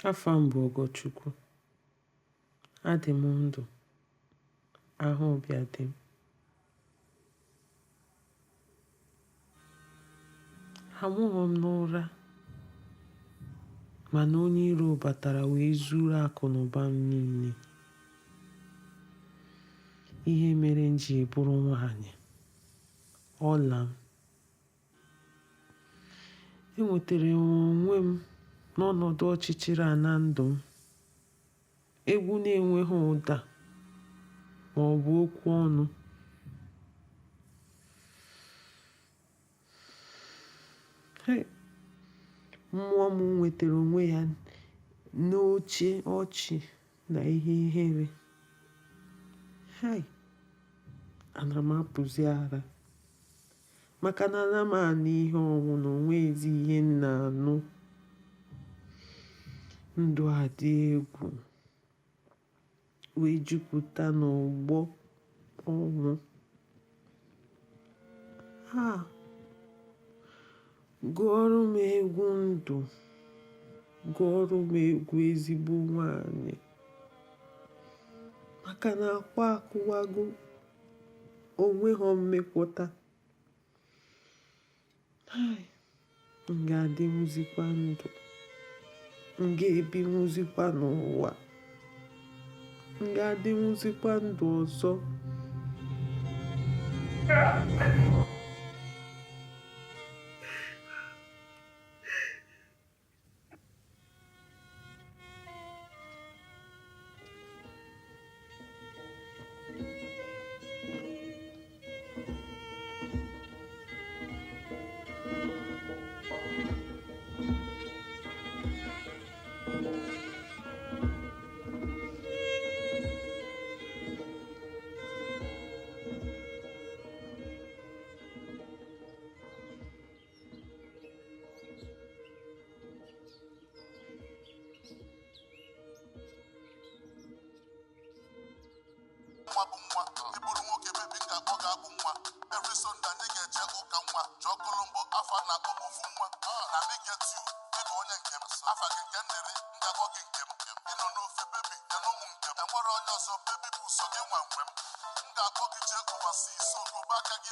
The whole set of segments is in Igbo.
Afọ m bụ Ogochukwu. Adị m ndụ. Ahụ ọbịa dị m. Amụghị m n'ụra, mana onye iro batara wee zuru akụ na ụba m niile. Ihe mere m ji bụrụ nwaanyị, ọla m. Enwetara m onwe m n'ọnọdụ ọchịchịrị a na ndụ m. Egwu na-enweghị ụda ma ọ bụ okwu ọnụ. Mmụọ m nwetara onwe ya n'oche ọchị na ihe ihere. Ana m apụzi ara maka na ana m anụ ihe ọnwụ na onwezi ihe m na-anụ. Ndụ a dị egwu wee jupụta n'ọgbọ ọnwụ. Gụọrọ m egwu ndụ, gụọrọ m egwu ezigbo nwaanyị, maka na akwa akụwago, onweghị mmepụta. M ga-adịnwuzikwa ndụ, m ga-ebinwuzikwa n'ụwa, m ga-adịnwuzikwa ndụ ọzọ. Nwa bụ nwa, ịbụrụ nwoke bebi ka ọ ga-abụ nwa. Every Sunday anyị ga-eje ụka nwa. Jụọ Kolombo afọ a na-akpọ m ofu nwa. Na me get you, ịbụ onye nke m. Afa gị nke m dịrị, m ga-akpọ gị nke m. Ị nọ n'ofe bebi, ya na ụmụ nke m. Enwere onye ọzọ, bebi bụ sọ gị nwa nwe m. M ga-akpọ gị jee overseas, so gobe aka gị.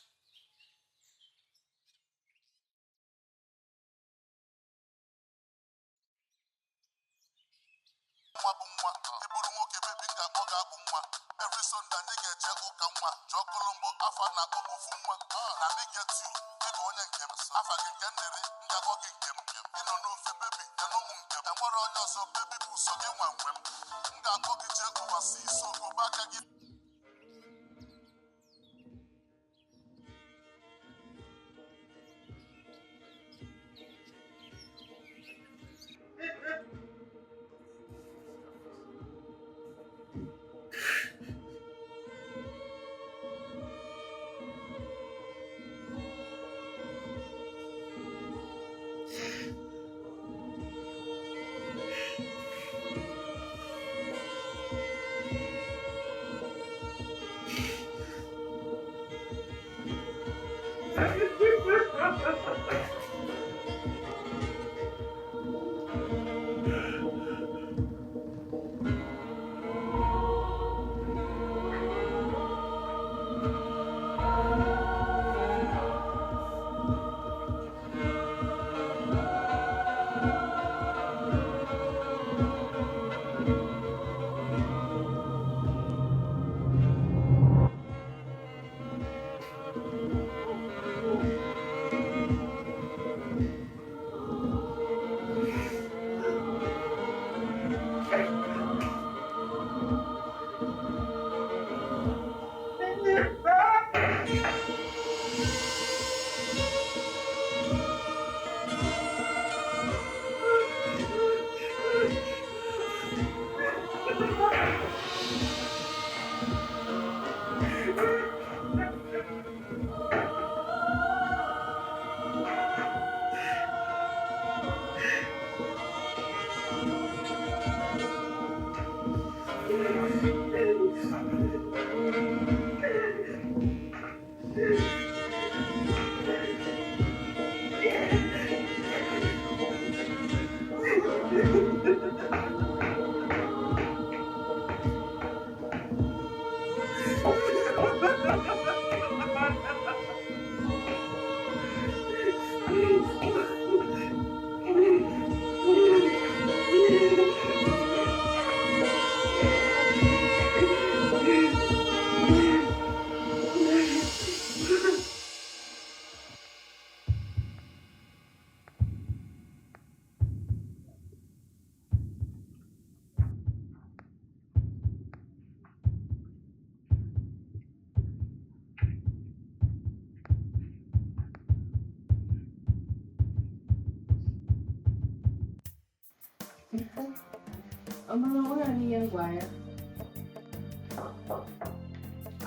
Nwa bụ nwa, ịbụrụ nwoke bebi ka ọ ga-abụ nwa. Every Sunday anyị ga-eje ụka nwa. Jụọ Kolombo afọ a na-akpọ m ofu nwa. Na me get you, ịbụ onye nke m. Afa gị nke m dịrị, m ga-akpọ gị nke m. Ị nọ n'ofe bebi, ya na ụmụ nke m. Enwere onye ọzọ, bebi bụ sọ gị nwa nwe m. M ga-akpọ gị jee overseas, so gobe aka gị. Ọmọ where ni yan gwa ya?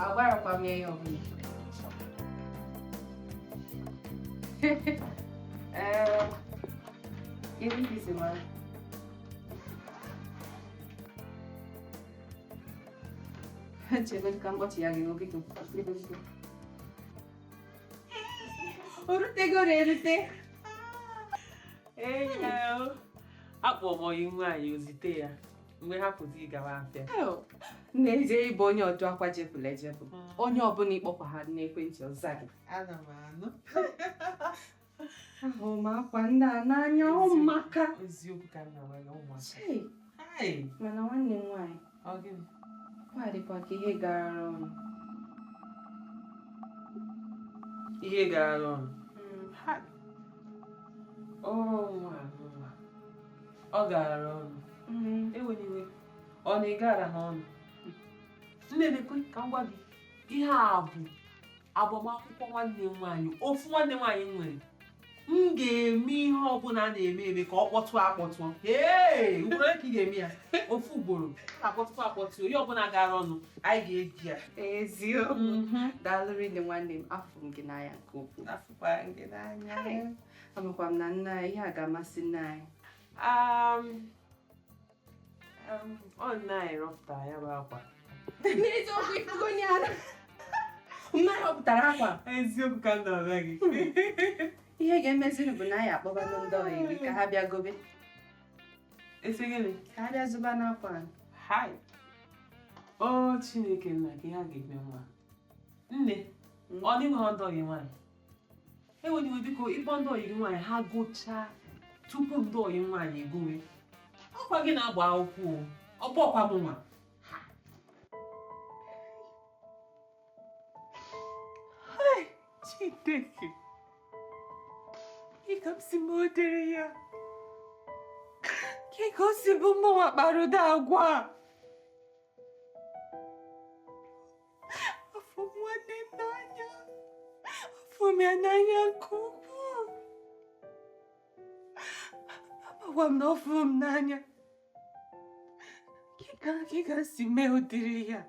Agbára pa mi ẹyọ mi. Give this man. Chévere campo chiagi no kiko. Orute gorete. Hello. Akpọ m oyi nwaanyị ozite ya mgbe ha pụzi gawa afịa. N'ezie ịbụ onye ọdụ akwa jepụla ejepụ. Onye ọbụla ịkpọkwa ha n'ekwentị ọza gị. Ana m anụ. Ahụ m akwa ndị a n'anya ụmụaka. Eziokwu ka nna nwere ụmụaka. Chei, Hai. mana nwanne m nwaanyị, Ọ gịnị? ọ dịkwa ka ihe gara ọnụ. Ihe gara ọnụ. Hai. Oh, nwa. Ọ gara ọnụ. Eweliwe. Ọ na-egara n'ọnụ. Nne na-ekwe ka m gwa gị. Ihe a bụ agbamakwụkwọ nwanne m nwaanyị. Ofu nwanne m nwaanyị nwere. M ga-eme ihe ọbụla na-eme ka ọ kpọtụọ akpọtụọ. Hee! Ugboro ka ị ga-eme ya. Ofu ugboro. Akpọtụkwa akpọtụọ. Ihe ọbụla gara ọnụ, anyị ga-eji ya. Eziokwu. Daalụrị nne nwanne m, afọ m gị n'anya nke ukwuu. Afụkwara gị n'anya. Amakwa m na nne anyị ihe a ga-amasị nne anyị. Ọ nna anyị rọpụtara ya bụ akwa. N'eziokwu ifugo onye ara. Mma ya ọpụtara akwa. Eziokwu ka m na-agwa gị. Ihe ga-emeziri bụ na anyị akpọbanụ ndị ọrụ iri ka ha bịa gobe. Esi gịnị? Ka ha bịa zụba n'akwa. Hai. O Chineke nna ka ha ga-eme nwa. Nne, ọ dịghị ndị ọyị nwaanyị. Enweniwe biko ịkpọ ndị ọyị nwaanyị ha gụchaa tupu ndị ọyị nwaanyị egowe. Ọkwa gị na-agba akwụkwọ ọkwa m nwa. Hai, Chineke. Ị ka m si m odere ya. Ka o si bụ mmanwa kpara ụda agwa. Afọ m nwanne m n'anya. Afọ m ya n'anya nke ukwuu. Amakwa m na ọ fụrụ m n'anya. Ka ga si mee ụdịrị ya.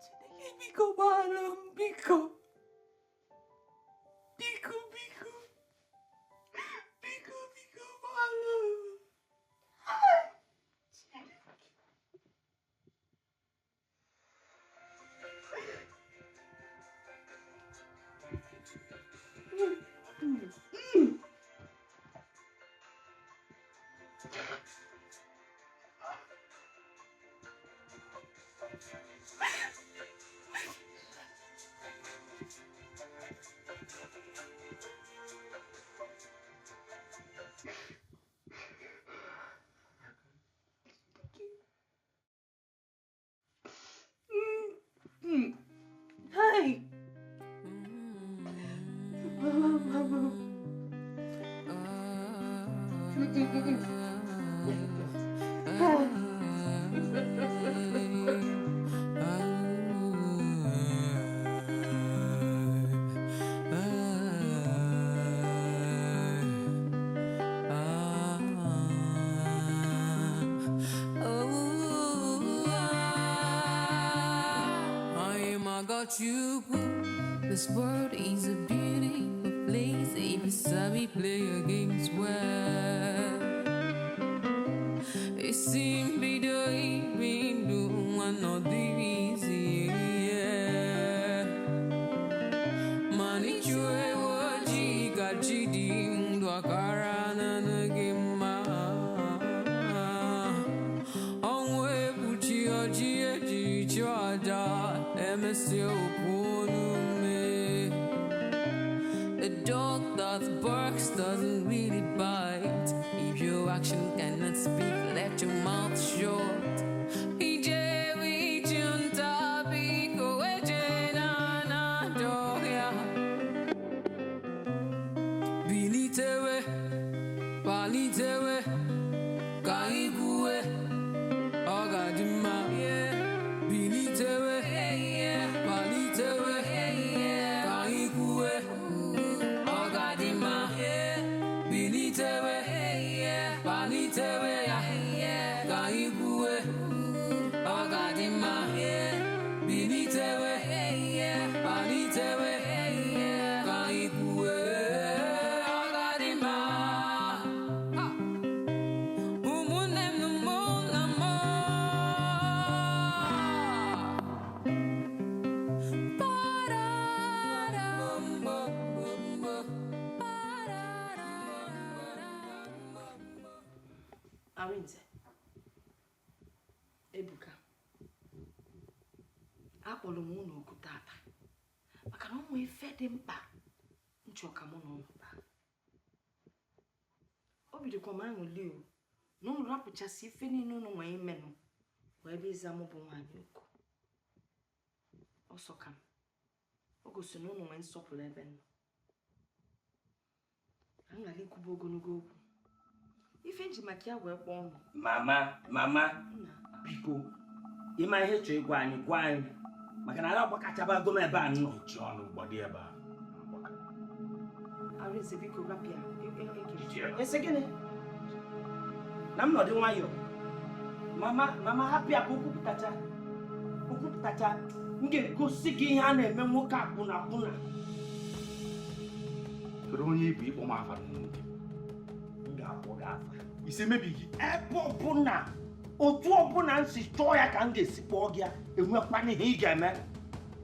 Chineke biko gbaghara m biko. Biko gbaghara m. Hi. This world is a beautiful place if you sabi play your games well. It seems be doing me do one of the easy, yeah. Money chue waji gachidi ndo akara na game. The dog that barks doesn't really bite. If your action cannot speak, let your mouth shut. Bilitewe, palitewe, kaiguwe, ogadima. Bilitewe, palitewe, kaiguwe, ogadima. Bilitewe, palitewe, kaiguwe, ogadima. Bilitewe, palitewe, kaiguwe. Arinze, Ebuka, akpọrọ m unu oku tata maka na ụmụ ife dị mkpa nchọka mụ na ụlọ baa. O bidokwa m aṅụli o na ụlọ rapụchasị ife niile ụnụ nwee imenụ wee ebe ịza mụ bụ nwaanyị oku. Ọsọ ka m o gosi na ụnụ nwee nsọpụrụ ebe nọ. A ngala ikwuba ogologo okwu ife nji maka ya wee kpọọ ọnụ. Mama, biko, ịma ihe chọọ ịgwa anyị maka na ala ọgbakachaba gom ebe a nọ. Ọnụ gbadi ebe a. Arinze, biko rapịa. Ese gịnị? Na m nọdụ nwayọ. Mama hapịa ka okwupụtacha. M ga-egosi gị ihe a na-eme nwoke akwụna. Kedu onye ibu ịkpọ m afa n'oge? M ga-akpọ gị afa. Isi emebighị. Ebe ọbụla, otu ọbụla m si chọọ ya ka m ga-esi kpọọ gị enwekwana ihe ị ga-eme.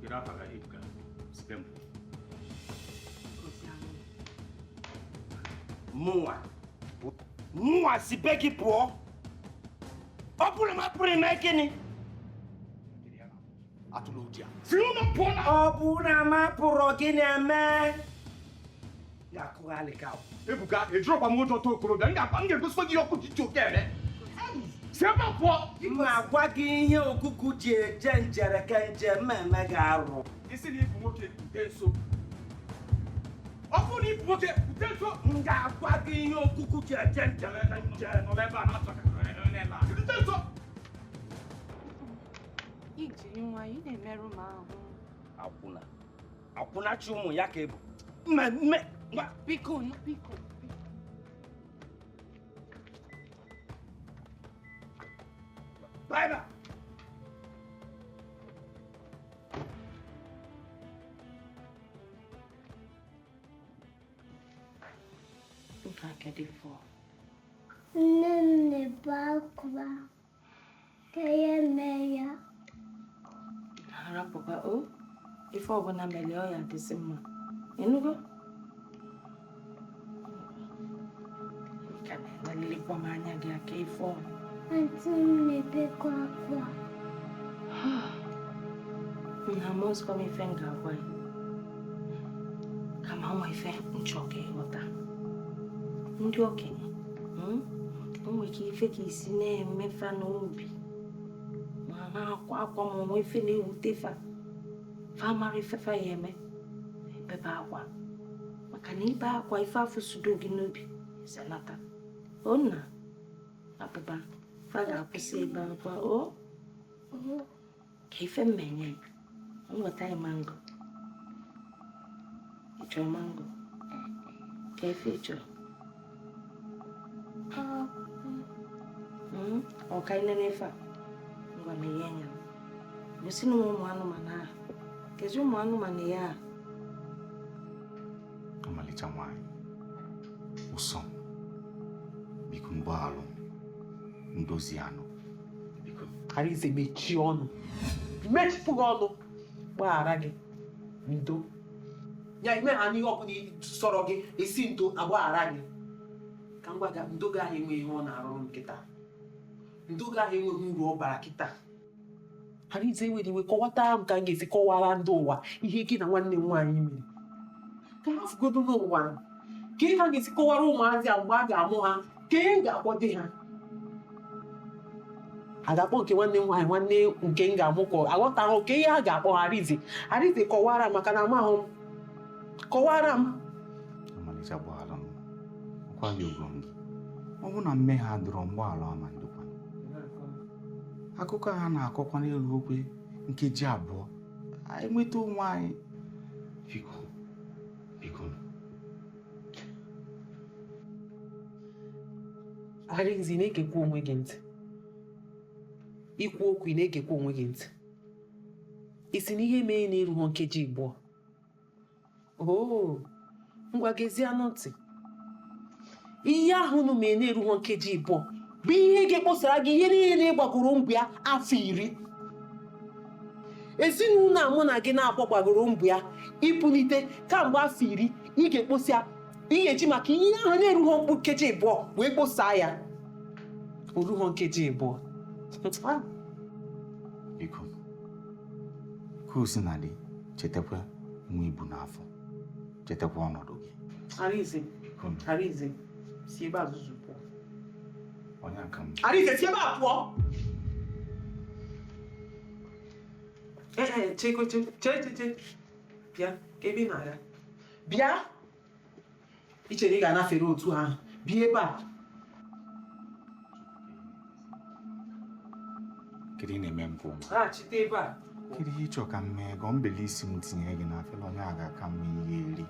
Kedu afa ga Ebuka? Site mbụ. Mụnwa si be gị pụọ. Ọ bụrụ m apụrụ ime gịnị? Atụla ụdị a. Si ụlọ pụọ na ọ bụ na m apụrụ gị na-eme. Ga-akụghalị ka ọ. Ebuka, ejirọkwa m ụjọ too okorobịa. M ga-egosikwa gị ọkụ ji oke eme. Si ebe a pụọ. M na-agwa gị ihe okuku ji eje njere ka nje mmemme ga-arụ. Isi na ibu nwoke bute nso. Ọ bụrụ na ibu nwoke bute nso. M ga-agwa gị ihe okuku ji eje njere ka nje nọ ebe a na-achọ ka bute nso. Iji nwa ị na-emerụ m ahụ. Akwụnachi ụmụ ya ka ebu. Biko. Bye bye. Nne bakwa kaya meya. Harapụkwa o ife ọbụla mere ọ ya dịsị mma. Enugo? Ka na-elelekwa m anya gị aka ife ọ. Auntie nebekwa akwa. Na mozikwa m ife m ga-agwa ya. Kama nwa ife nchọ ka ịghọta. Ndị okenye, nwere ike ife ka isi na-emefa n'obi. Ma na-akwa ma onwe ife na-ewute fa mara ifefa ya eme. Ebebe akwa. Maka na ibe akwa ife afọ sudo gị n'obi. Senata. O nna. Abụba. Fa ga-akwụsị ebe akwa. O. Ka ife mmenye. Nweta ya mango. Ị chọrọ mango? Ka ife ị chọrọ? Ọ ka ile n'efe a? Ngwa meghe anya. Gosi na ụmụ anụmanụ ahụ. Kezi ụmụ anụmanụ ya a? Ọmalịcha nwaanyị. Ụsọ. Biko mgbaghalụ. Ndozi anụ. Biko. Arinze, mechie ọnụ. Mechipụ gị ọnụ. Gbaghara gị. Ndo. Ya ime ha n'ihe ọbụla sọrọ gị esi ndo agbaghara gị. Ka m gwa gị, ndo gaghị enwe ihe ọ na-arụ nkịta. Ndo gaghị enweghị uru ọ bara kịta. Arize were iwe kọwata m ka m ga-esi kọwara ndị ụwa ihe gị na nwanne m nwaanyị mere. Ka ha fugodo n'ụwa ka ị ka ga-esi kọwara ụmụazị a mgbe a ga-amụ ha ka ihe m ga-akpọ di ha. A ga-akpọ nke nwanne m nwaanyị nwanne nke m ga-amụ ka aghọtaghị ka ihe a ga-akpọ Arize. Arize kọwara maka na amahụ m. Kọwara m. Ọmalịcha gbala m. Ọkwa gị ogo gị. Ọ bụ na mmehie adịrọ mgbaala ama ndokwa. Akụkọ ha na-akọkwa n'elu okwe nkeji abụọ. Anyị nweta onwe anyị. Biko. Arize na-egekwa onwe gị ntị. Ikwu okwu na-egekwa onwe gị ntị. Isi na ihe mee na-erughị nkeji abụọ. Ngwa gezie anụ ntị. Ihe ahụ unu mee na-erughị nkeji abụọ bụ ihe ga-ekposara gị ihe niile gbagoro mbụ ya afọ 10. Ezinụlọ a mụ na gị na-akpọ gbagoro mbụ ya ịpụlite kamgbe afọ 10 ị ga-ekposi ya. Ị ga-eji maka ihe ahụ na-erughị mkpu nkeji abụọ wee kposaa ya. O rughị nkeji abụọ. Biko. Ka o si na dị, chetakwa nwa ibu n'afọ. Chetakwa ọnọdụ gị. Arize, si ebe azụzụ pụọ. Onye aka m. Arize, si ebe a pụọ. Che. Bịa, ka ebe na-aga. Bịa. I chere ị ga-anafere otu ahụ. Bịa ebe a. Kedu ị na-eme mpụ? Chite ebe a. Kedu ihe ịchọ ka m mee ka mbeli isi m tinye gị n'afọ onye a ga-aka mma ihe eri?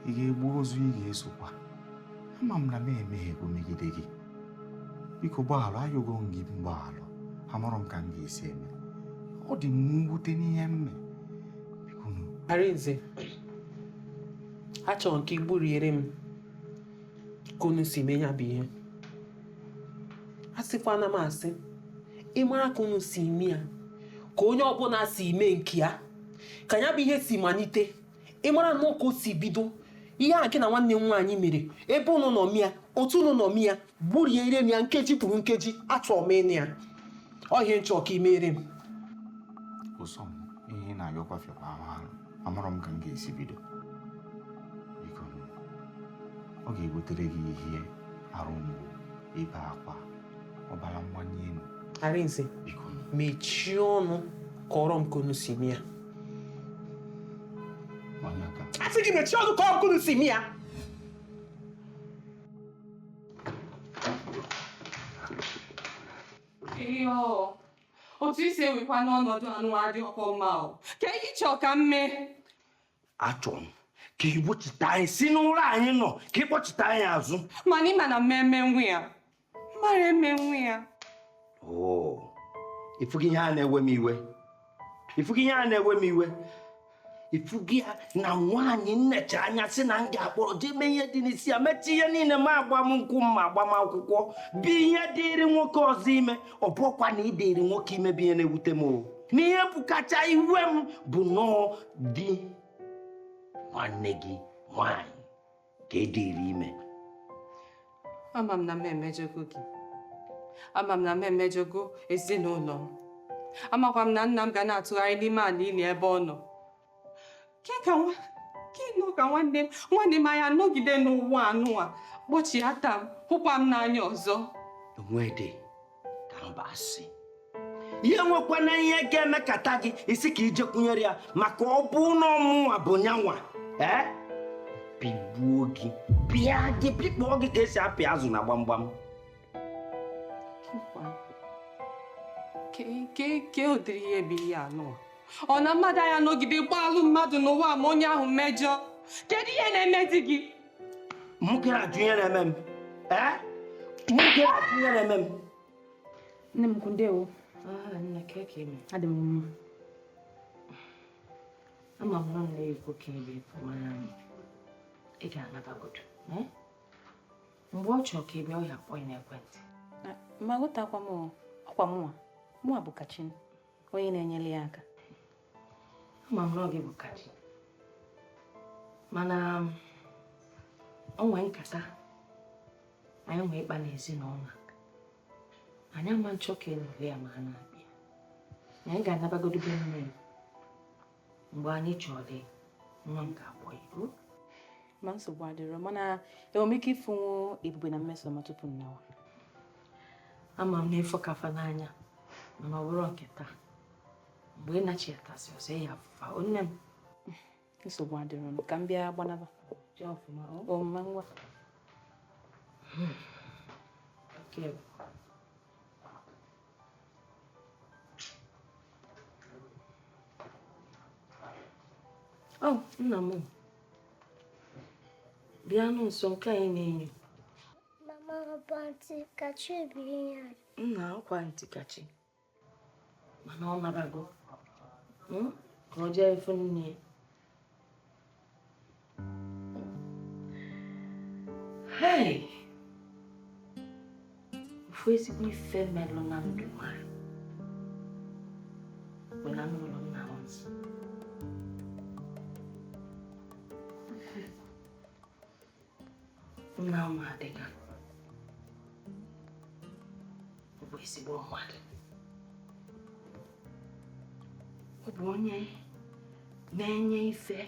Ị ga-egbu ozu ị ga-esokwa. Ama m na m emeghego megide gị. Biko gbaghalụ, ayọgo m gị mgbaghalụ. Amarọ m ka m ga-esi eme. Ọ dị m mwute n'ihe mme. Biko nụ. Arize, achọrọ nke igburiere m ka unu si mee ya bụ ihe. A sịkwana m asị, ị mara ka unu si eme ya, ka onye ọbụla si mee nke ya, ka ya bụ ihe si malite. Ị mara na ka o si bido. Ihe a gị na nwanne m nwaanyị mere, ebe unu nọ mịa, otu unu nọ mịa, gburiere m ya nkeji kwuru nkeji, achọrọ m ịnụ ya. Ọ ihe nchọ ka ị mere m. Ụsọ m, ihe ị na-ayọkwa fịakwa ahụ. Amarọ m ka m ga-esi bido. Biko, ọ ga-egotere gị ihe arụ mgbu, ibe akwa, ọbara mgbanye elu. Arize, Biko, mechie ọnụ kọrọ m ka unu si mịa. onye aka m. Asị gị mechie ọnụ kọrọ m ka unu si mịa. Otu isi ewekwa n'ọnọdụ anụwadị ọkọ mma o. Ka ihe chọọ ka m mee. Achọrọ m ka ị gbochite anyị si n'ụlọ anyị nọ ka ị kpọchite anyị azụ. Mana ịma na mmemme nwe ya. Mara eme nwe ya. Ifugi ihe a na-ewe m iwe. Ifugi ya na nwaanyị nnecha anya sị na m ga-akpọrọ jee mee ihe dị n'isi ya, mechi ihe niile ma agba m nkwụ ma agba m akwụkwọ bụ ihe dịịrị nwoke ọzọ ime. Ọ bụrụkwa na ịdịrị nwoke ime bụ ihe na-ewute m o. N'ihe bụ kacha iwe m bụ nọọ di nwanne gị nwaanyị ka ịdịrị ime. Ama m na m emejogo gị. Ama m na m emejogo ezinụlọ m. Amakwa m na nna m ga na-atụgharị n'ime ala ili ebe ọ nọ. Ka nwanne m anya nọgide n'ụwa anụ a kpọchi ata m, hụkwa m n'anya ọzọ. Nwede ka mba asị. Ihe nwekwana ihe ga-emekata gị isi ka ijekwunyere ya maka ọ bụ na ọmụnwa bụ nyanwa. Pigbuo gị, pịa gị, pịkpọọ gị ka esi apị azụ na gbamgbam. Ke ụdịrị ihe bụ ihe anụ a? Ọ na mmadụ anya nọgide gbaalụ mmadụ n'ụwa ma onye ahụ mejọ. Kedu ihe na-emezi gị? Mụ gara ajụ ihe na-eme m. Mụ gara ajụ ihe na-eme m. Nne m kundewo. Nne keke m. Adị m mma. Ama m na m na-ekwu ka ebe mana ị ga-anatagodo. Mgbe ọ chọrọ ka ebe ọ ya kpọọ n'ekwentị. Ma ghọtakwa m ọkwa mụnwa bụ Kachin, onye na-enyere ya aka. Ama m na ọ gị bụ Kachi. Mana o nwee nkata anyị nwee ịkpa n'ezinụlọ. Anyị ama nchọ ka ịnụrụ ya ma ha na-abịa. anyị ga-anabagodo be nne m mgbe anyị chọrọ nwa m ga-akpọ ya. Ma nsogbu adịrọ, mana enwere m ike ịfụnwu Ebube na Mmesoma tupu nnawa. Ama m na-efo kafa n'anya mana ọ bụrụ nke taa. Mgbe ị nachiatasị ọzọ ya afụfa onne m. Nsogbu adịrọ, ka m bịa gbanaba. Jee ọfụma Ọma ngwa. Okay. Oh, nna m. Bịa nso nke anyị na-enyo. Mama Banti Kachi bụ ihe a. Nna akwa ntị kachi. Mana ọ nabago. Ka ọ jee ifu nne ya. Hey! Ofu ezigbo ife melụ na ndụ nwanyị. Bụ na nnụrụ nna m nso. Nna m adịga. Ọ bụ ezigbo mmadụ. Ọ bụ onye na-enye ife.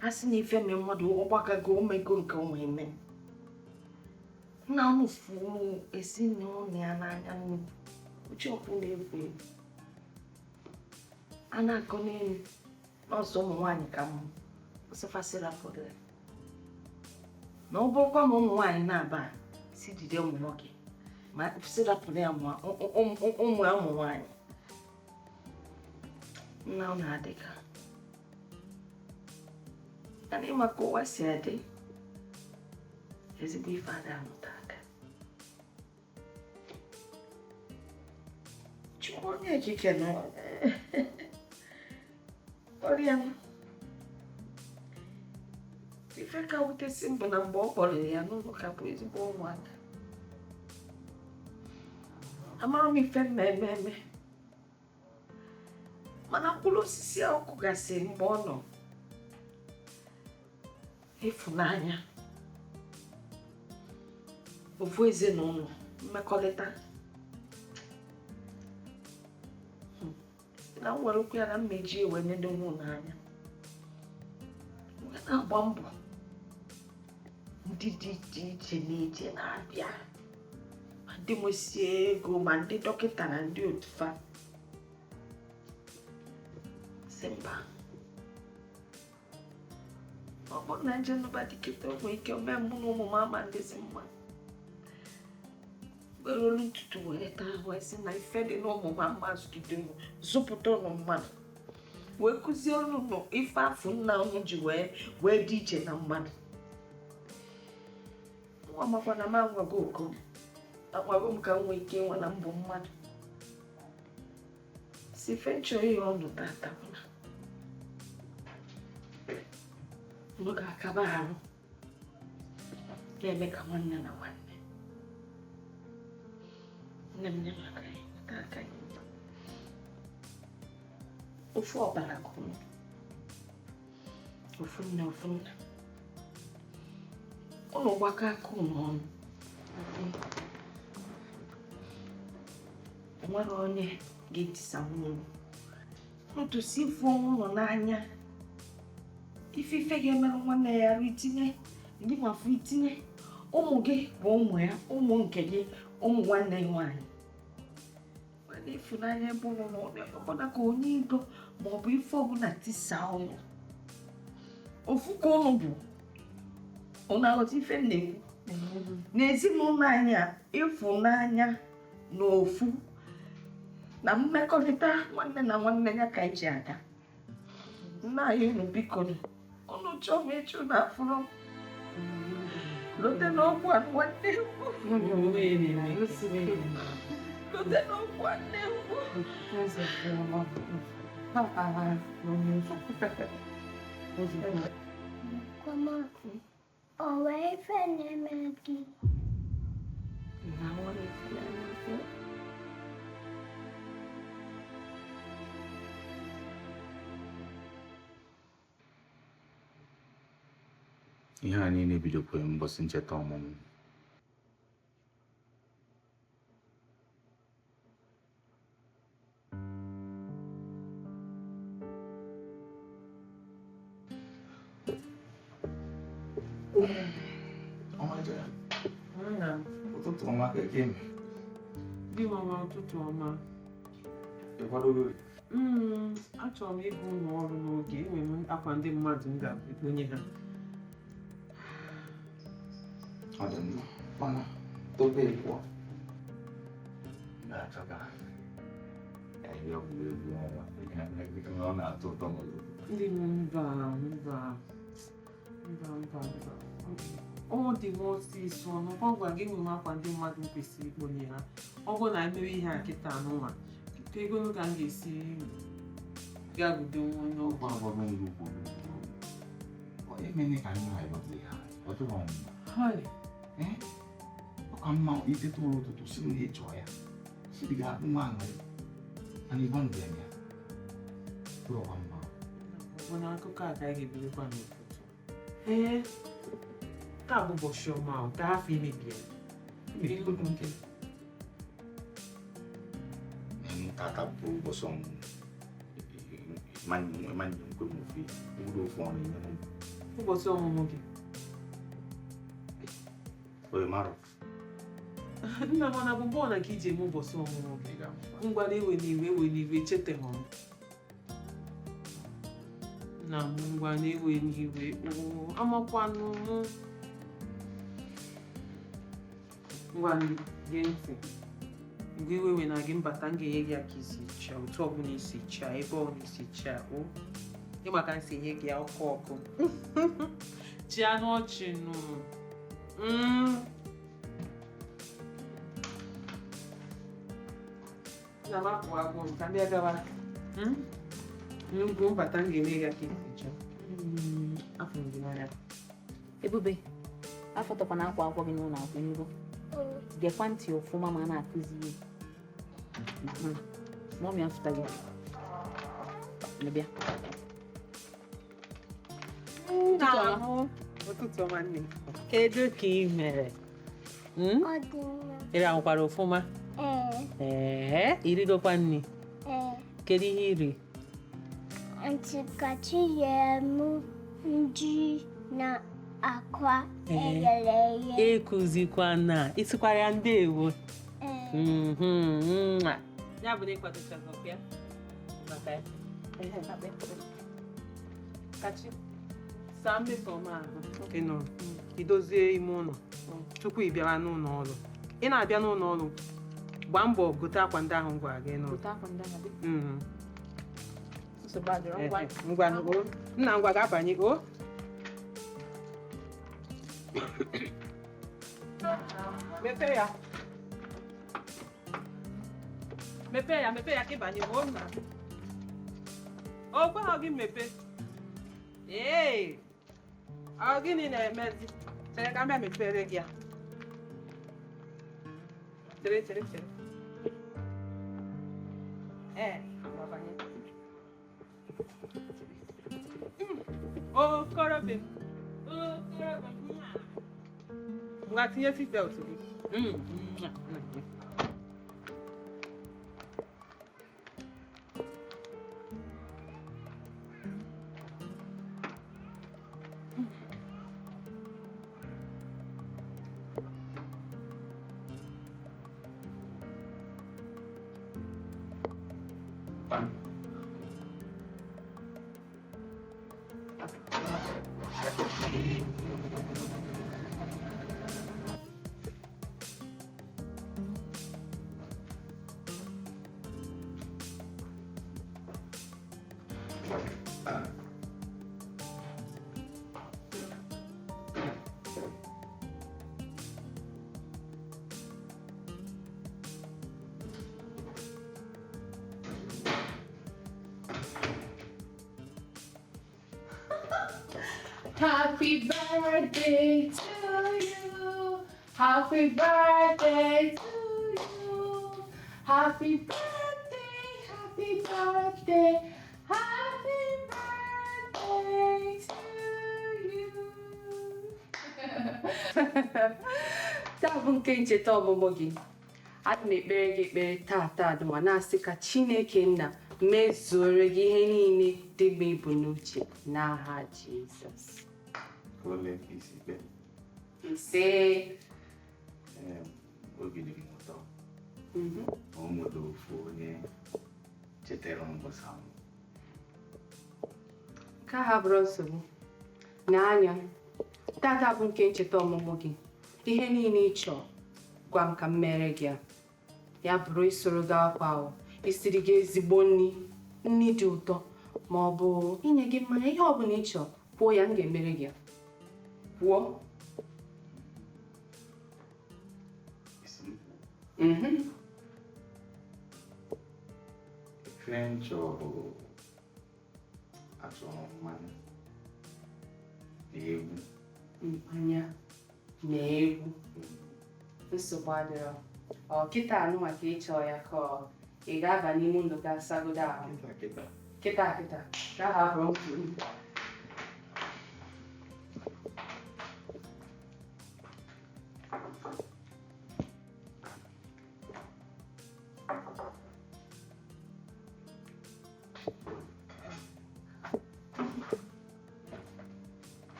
A sị na ife mee mmadụ ọgbagago omego nke ụmụ eme. Nna m furu ezinụlọ ya n'anya nnukwu. Uche ọkụ na-egwu egwu. A na-akọ n'elu n'ọsọ ụmụ nwaanyị ka m sịfasịra fọdụ ya. Na ọ bụrụkwa na ụmụ nwaanyị na-aba si jide ụmụ nwoke ma sịrapụrụ ya ụmụ nwaanyị. Nna ọ na-adị ka ana ịmaka ụwa si adị ezigbo ife ada amụta aka. Chukwu onye ekike na ọrịa m. Ife ka wutesi mbụ na mgbe ọ kpọrọ ya n'ụlọ ka bụ ezigbo ụmụaka. Amara m ife eme. Mana mkpụrụ osisi ahụ kụgasịrị mgbe ọ nọ. Ịfụnanya. Ofu ezinụlọ, mmekọrịta. Na nwere okwu ya na mmeji ewe nye ndị ụmụ n'anya. Mgbe na-agba mbọ. Ndị dị iche n'iche na-abịa. Ma ndị nwesi ego, ma ndị dọkịta na ndị otufa. Simba. Ọ bụrụ na nje nụba dịkịta onwe ike ome mụ na ụmụ m ama ndịzi mma. Mgbere olu ntutu wee taa wee sị na ife dị n'ụmụ m ama zụgide m zụpụta ụlọ mmadụ. Wee kụzie ọrụ nọ ife afụ nna ụmụ ji wee dị iche na mmadụ. Nwa makwa na m agwago oko. Agwago m ka m nwee ike ịnwe na mbụ mmadụ. Si ife nchọ ihe ọnụ tata bụ na ọ ga-akaba arụ na-eme ka nwanne na nwanne. Nne m nye m aka ya, aka ya. Ofu ọbara kụrụ. Ofu nne, ofu nna. Ụlọ gbakọ aka ụmụ ọnụ. Nwere onye ga-etisa nwụrụ. Ntusi ifu ụlọ n'anya. Ife ga-emerụ nwanne ya arụ itinye, gị mafụ itinye. Ụmụ gị bụ ụmụ ya, ụmụ nke gị, ụmụ nwanne ya nwaanyị. Mana ịfụnanya bụ ụlọ ọbụla ka onye Igbo ma ọ bụ ife ọbụla tisa ụlọ. Ofu ka ụlọ bụ. Ọ na-aghọta ife m na-ekwu. N'ezinụlọ anyị a, ịfụnanya na ofu na mmekọrịta nwanne na nwanne ya ka eji aga. Nna anyị unu biko unu chọọ m ịchụ na afụrụ lote n'ọgwụ a nwanne ugwu. Lote n'ọgwụ a nne ugwu. Mama, ọ wee ife na-eme gị? Na nwere ife na-eme gị? Ihe a niile bidokwa mbọsị ncheta ọmụmụ. Ọmarịcha ya. Nna. Ụtụtụ ọma ka eke eme. Di mama ụtụtụ ọma. Ị kwadogo? Achọrọ m ịbụ ụlọ ọrụ n'oge. Enwere m akwa ndị mmadụ m ga-ekponye ha. Ọ dị mma. Mana tupu ị pụọ, ga-achọ ka anyị ọgwụ egwu ọnwa. Ọ na-atọ ụtọ n'ụlọ. Ndị mba. Ọ dị m ọsịsọ n'ọkwa gwa gị nwere akwa ndị mmadụ kwesịrị ikponye ha. Ọ bụrụ na emere ihe a kịta n'ụwa, ka ego ka m ga-esi gagudo onye ọgwụ. Ọgbọrọ ugbo. Onye mere ka anyị na-ayọta ya, ọ dịghị ọmụma. Ọ ka mma iteta ụtụtụ si na ịchọ ya. Si dị ga-akpụ nwa aṅụrị. Mana ịgba ndụ ya. Bụrụ ọkwa mma. Ọ na akụkọ a ka anyị ga-ebidokwa n'ụtụtụ. Ka bụ ụbọchị ọma ahụ, ka afọ imebie. Tata bụ ụbọchị ọmụmụ. Manye nkwe m ofe. Ụgbọrọ ofe ọnụ nye m. Ụbọchị ọmụmụ gị. Oye maro. Nna m na bụ mbọ na ka iji eme ụbọchị ọmụmụ gị. Ngwa na-ewe n'iwe chete m. Nna m ngwa na-ewe n'iwe amakwanụ m. Ngwa gee ntị. Mgbe iwe na gị mbata m ga-enye gị aka isi chia, otu ọbụla isi chia, ebe ọbụla isi chia. Ịmaka nsi enye gị ọkụ. Chia n'ọchị nụ. Na m apụ agwọ m ka m bịa gawa. Nnukwu mbata m ga-eme gị aka isi chia. Afọ ndị n'anya. Ebube, afọtọkwana akwa akwụkwọ gị n'ụlọ akwụkwọ n'ihu. Gekwa ntị ọfụma ma a na-akụzi ihe. Mọmị afụta gị. Bịa. Ụtụtụ ọma nne. Kedu ka ị mere? Ọ dị mma. Ị rahụkwara ọfụma? Irigokwa nri? Kedu ihe iri? Aunty Kachi yemu nji na akwa eghere. Ekuzikwa na isikwara ya ndewo. Ya bụ na ịkwadochago ya? Maka ya. Kachi, saa mmeso ọma ahụ. Idozie ime ụlọ tupu ị bịara n'ụlọ ọrụ. Ị na-abịa n'ụlọ ọrụ, gbaa mbọ gote akwa ndị ahụ gwara gị n'ụlọ. Nna ngwa ga-abanye o. Mepee ya ka ịbanye o nna. O gwa gị mepee. Ọ gịnị na-emezi? Chere ka m bịa mepere gị ya. Chere. Banye. Okorobịa. Ngwa tinye seatbelt gị. Happy birthday to you. Happy birthday to you. Happy birthday, happy birthday, happy birthday to you. Taa bụ nke ncheta ọmụmụ gị. Ana m ekpere gị ekpere taa dụwa na-asị ka Chineke nna mezuore gị ihe niile dị mgbe ibu n'uche n'aha Jizọs. Kole isi be. Ise. Obi dị m ụtọ. O nwere ofu onye chetara mbọsa m. Ka ha bụrụ nsogbu. N'anya, tata bụ nke ncheta ọmụmụ gị. Ihe niile ị chọrọ, gwa m ka m mere gị ya. Ya bụrụ isoro gị akwa ahụ, isiri gị ezigbo nri dị ụtọ, ma ọ bụ inye gị mmanya, ihe ọ bụla ị chọrọ, kwuo ya, m ga-emere gị ya. Kwuo. French bụ achọrọ mmanya na egwu. Mmanya na egwu. Nsogbu adịrọ. Ọ kịta anụ maka ịchọ ya ka ị ga-aba n'ime ụlọ ga asagodo ahụ. Kịta. Ka ha hụrụ m.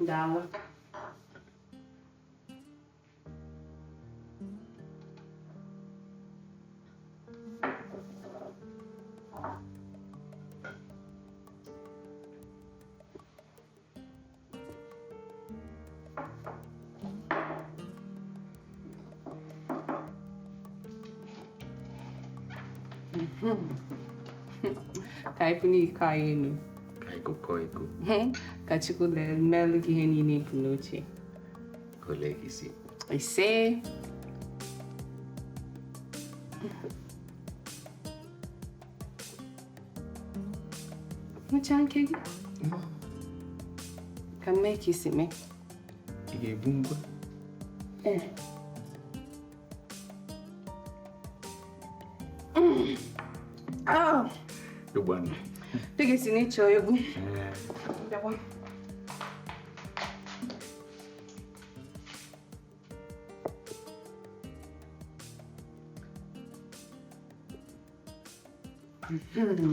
Daalụ. Ka anyị pụrụ iko anyị elu. Ka ịkụkọ ego. Ka Chukwu meelụ gị ihe niile ibu n'uche. Kole isi. Ise. Mụchaa nke gị. Ka m mee ka isi mee. Ị ga-ebu ngwa? Ịgbanụ. Dị gị si n'ịchọ egwu. Bịakwa.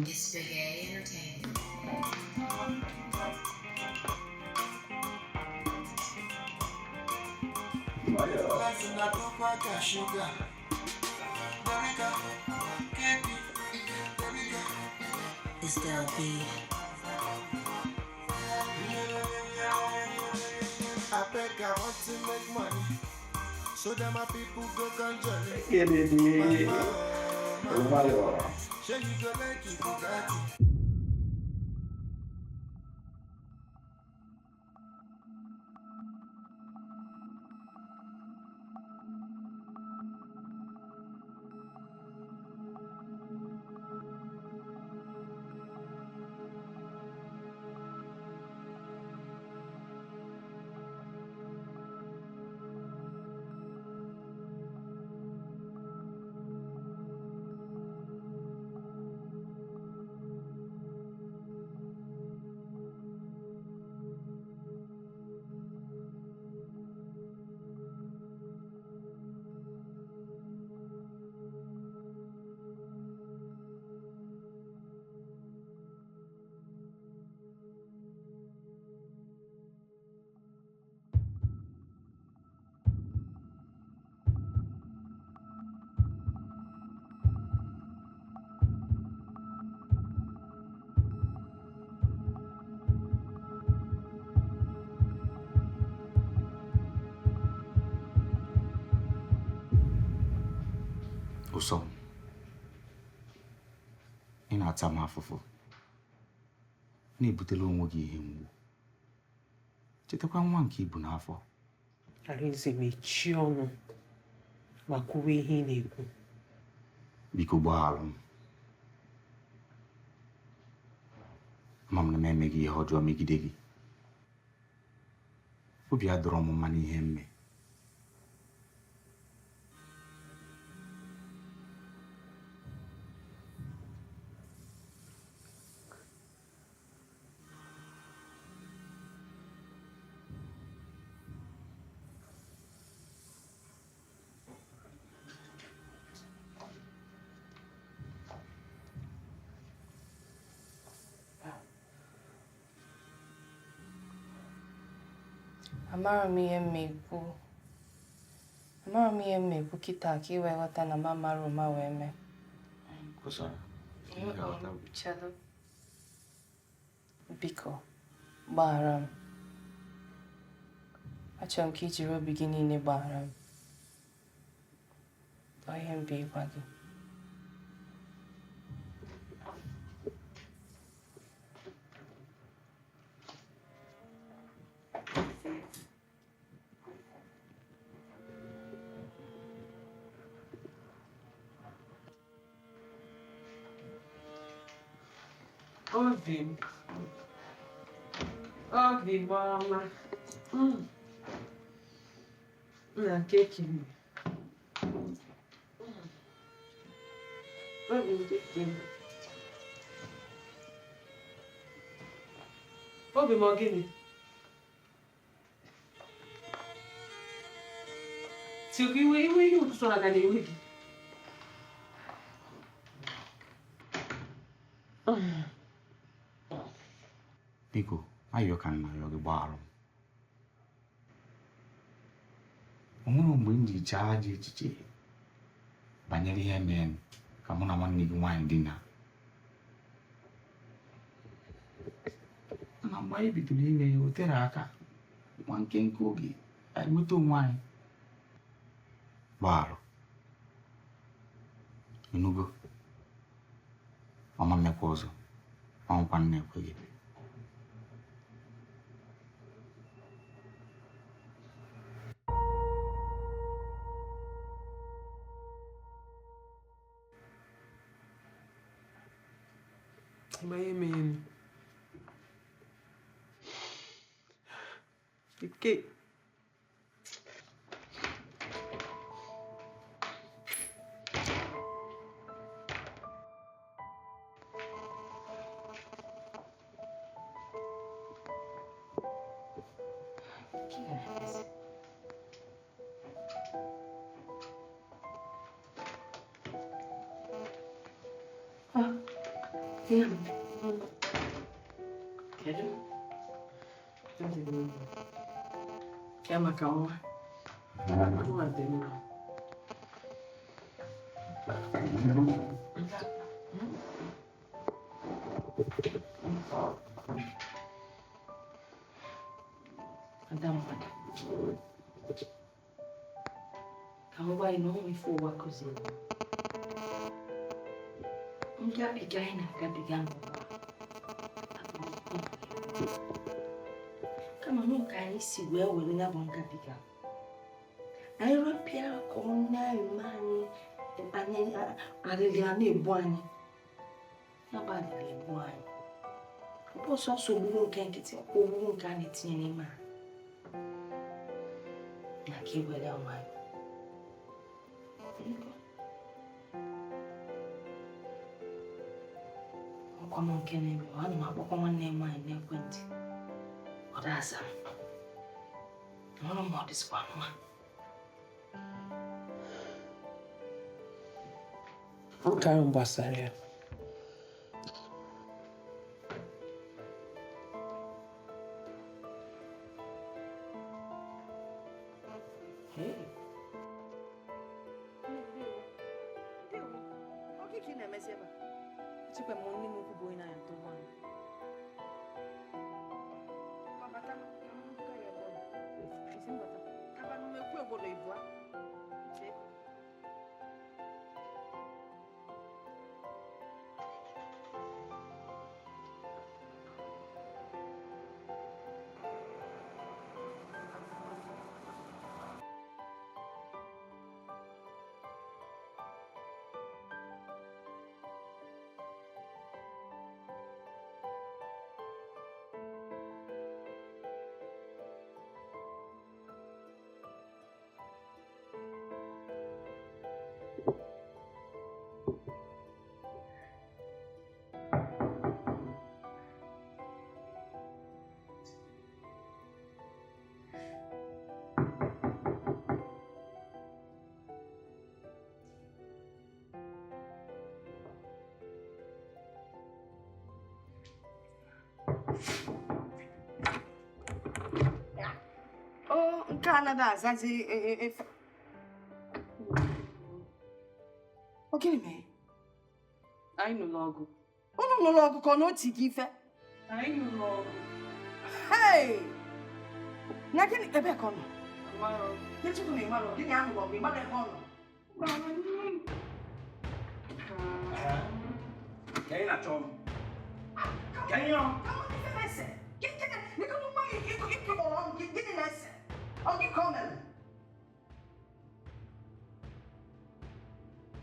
It's the gay entertainment. It's the beat. I beg, I want to make money, so that my people go conjure. Get it, oh my God. Show you go like you Bugatti. Ụsọ, ị na-ata m afụfụ, na-ebutela onwe gị ihe mgbu. Chetakwa nwa nke ibu n'afọ. Arinze mechie ọnụ ma kwuwe ihe ị na-ekwu. biko gbaalụ m. Ama m na m emeghị ihe ọjọọ megide gị. Obi adọrọ m mma n'ihe mme. Amara m ihe mmekwu kịta ka iwe ghọta na mama Roma wee mee. Chelo. Biko, gbaghara m. Achọrọ m ka i jiri obi gị niile gbaghara m. Ọ ihe m bụ ịgwa gị. Obi mama. Na keki mi. Obi mo gini. Ti o iwe yóò so aga le iwe gi. Biko, ayọ ka nna ya gị gbaalụ m. O nwere mgbe m ji chaa ajọ echiche banyere ihe mee m ka mụ na nwanne gị nwaanyị dina. Na mgbe anyị bidoro ime ya, o tere aka nwa nkenke oge anyị nweta onwe anyị. Gbaalụ. Enugo. Mama mmekwa ọzọ. Ọnwụkwa nna ekweghị. Amen. Okay. Chiama calma. Não é dele, não. Andiamo avanti. Kamu vai não me for così. Non capirai na capigano. Kama nunca anyị si wee were ya bụ ngabiga. Anyị rọpịa ka ọ na-eme anyị alịlị a na-egbu anyị. Ya bụ alịlị egbu anyị. Ọ bụ sọsọ ogbugbu nke nkịtị, ogbugbu nke a na-etinye n'ime ha. Na ka iwere nwayọ. Ọkwa m nke na-eme, ana m akpọkwa nwanne m nwaanyị n'ekwentị. Ọ da-aza m. Ọrụ m ọ dịzikwa mma. Nke ahụ gbasara ya. Canada azazi Okay, me. I no logo. Oh no logo kono tigife. I no logo. Hey! Nakini ebe kono. Maro. Yetu kuni maro, gini anu go mi mare kono. Quem na chom? Quem yo?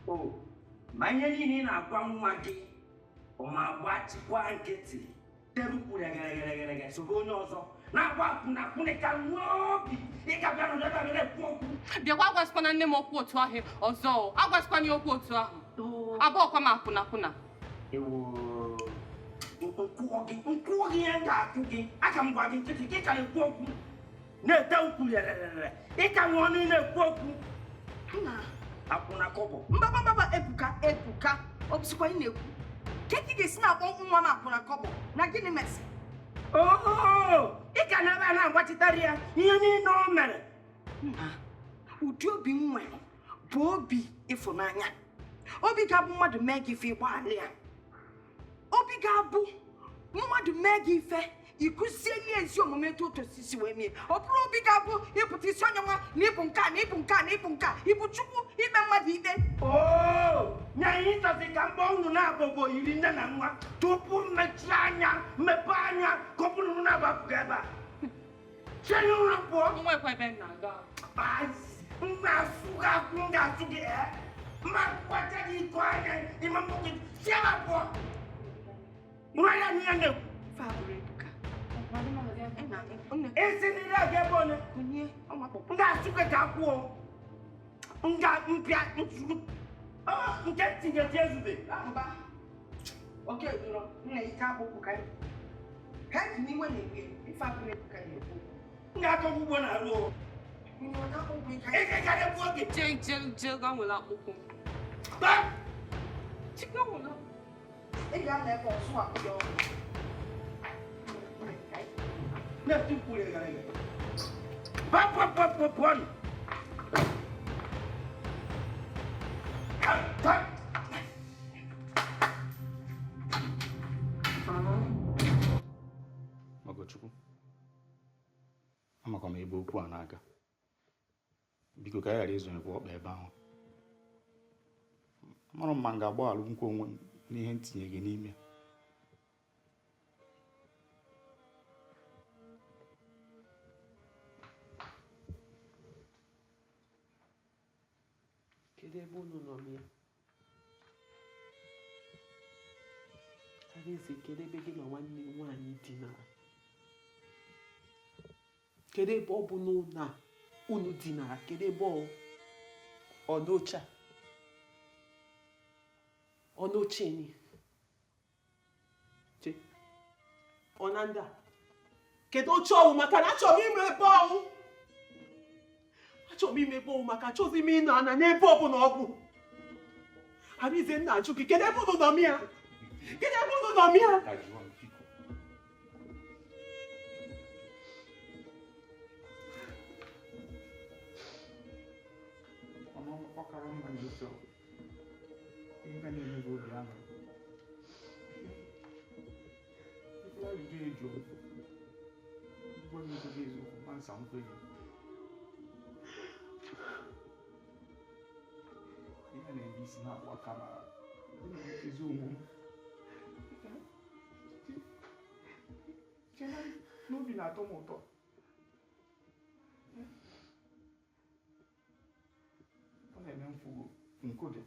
Oh, manya ni na agwa nwa gị ọ ma gbachikwa nkịtị terupụ ya so onye ọzọ na-agwa akwụna ka nwa obi ị ga-abịa n'ụdị ebe na-ekwu okwu Bịakwa agwasikwana nne m okwu otu ahụ ọzọ. Agwasikwana ya okwu otu ahụ. Abụọkwa m akwụna. ewo nkwụọ gị ya ga-atụ gị aka m gwa gị nkịtị gị ka na-ekwu okwu na-ete ukwu lelelele ị ka nwa ọnụ na-ekwu okwu akwụna kọbọ Mbaba ebuka. Obisikwa ị na-ekwu. Keki ga-esi na-akpọ nwa m akwụna kọbọ. Na gịnị mesi? ị ka na-ebe a na-agwachitara ya ihe niile o mere Ụdị obi m nwere bụ obi ịfụnanya. Obi ga-abụ mmadụ mee gị ife ịgbaghara ya. Obi ga-abụ mmadụ mee gị ife ikuzie n'ezi omume etu otu osisi wee mie. Ọ bụrụ obi ga-abụ ịpụta isi onye nwa na ịbụ nke a ịbụ Chukwu ikpe mmadụ ikpe. nya ihe ịchọzi ka mgbe unu na-abụbụ yiri nne na nwa tupu mmechi anya mmepe anya ka ọ bụrụ na agbapụga ebe a chere ụra pụọ Nwekwa ebe m na-aga. m ga-asụ gị mma kwacha gị iko anya ime mbụ gị siaba pụọ nwa ya n'ihe na-ekwu esi n'ire aga ebe ole m ga-asụ gị ka akwụọ m ga-mpịa nsogbu nke tinyeti ezube Oke duro nna ike akpụkpụ ka ji n'iwe na-ekpe ife abụrụ ebuka ya ekwu. m ga-akọ ugbo na arụ ị ga-ekwu oge Jee ga nwere akpụkpọ. Chika nwere. Ị ga-ana ebe ọsụ akpụkpọ ọgwụ. na-etukwu legharị papapapapọnụ Magochukwu, amakwa m ebe okwu a na-aga. Biko ka ya ghara ịzụnyekwa ọkpa ebe ahụ. Mara mma m ga-agba alụmkwa onwe m n'ihe ntinye gị n'ime. Kedu ebe unu nọ ya? Adaeze, kedu ebe gị na nwanne nwaanyị dinara? Kedu ebe ọ bụ na unu dinara? Kedu ebe ọnụcha? Ọnụche ni? Che? Ọnanda? Kedu oche ọwụ maka na achọrọ m ime ebe ọwụ? Achọrọ m ime ebe ọwụ maka achọghịzi m ịnọ ana n'ebe ọ bụla ọ bụ. Adaeze, nna ajụ gị, kedu ebe unu nọ m ya? Kedu ebe unu nọ m ya? Ọkara mma n'ụzọ ihe ga na-eme gị obi ahụ. Ịkpụla ajụjụ eju ụgbọ mmiri gị eziokwu ma nsa nkwe gị. Ihe na-eme isi na-akpọ aka ma ezi omume. N'obi na-atọ m ụtọ. Ọ na-eme mfugo nkụdị.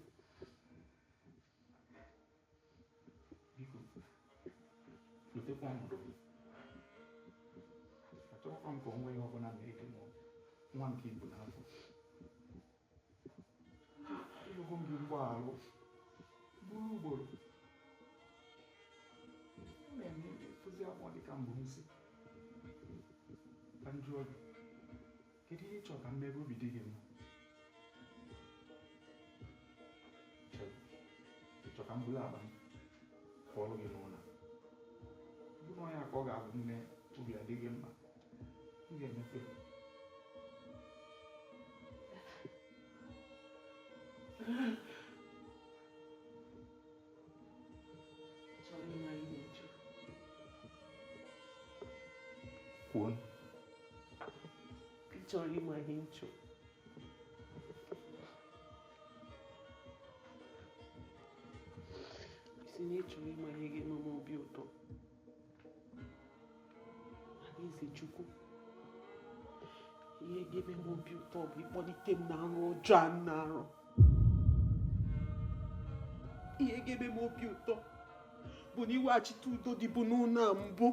Biko, lotekwa ọnọdụ gị. Achọghịkwa m ka o nwee ihe ọbụla mee gị nwa nke Igbo n'afọ. Ịlụgo m gị mgbaghalụ bụrụ ugboro. Ọ na-eme ezi afọ dị ka mbụ nsị. Ka njụọ gị, kedu ihe ị chọrọ ka mmebe obi dị gị mma? Ị chọrọ ka m bụrụ akpa m pụọrọ gị n'ụlọ? Bụrụ onye ka ọ ga-abụ nne obi adịghị mma. M ga-emepe Kwuo. Ị chọrọ ịma ihe nchọ. Isi na ị chọrọ ịma ihe ga-eme m obi ụtọ. Eze Chukwu. Ihe ga-eme m obi ụtọ bụ ịkpọlite m n'arụ ọjọọ a m na-arụ. Ihe ga-eme m obi ụtọ bụ na iweghachite udo dịbụ n'ụlọ a mbụ.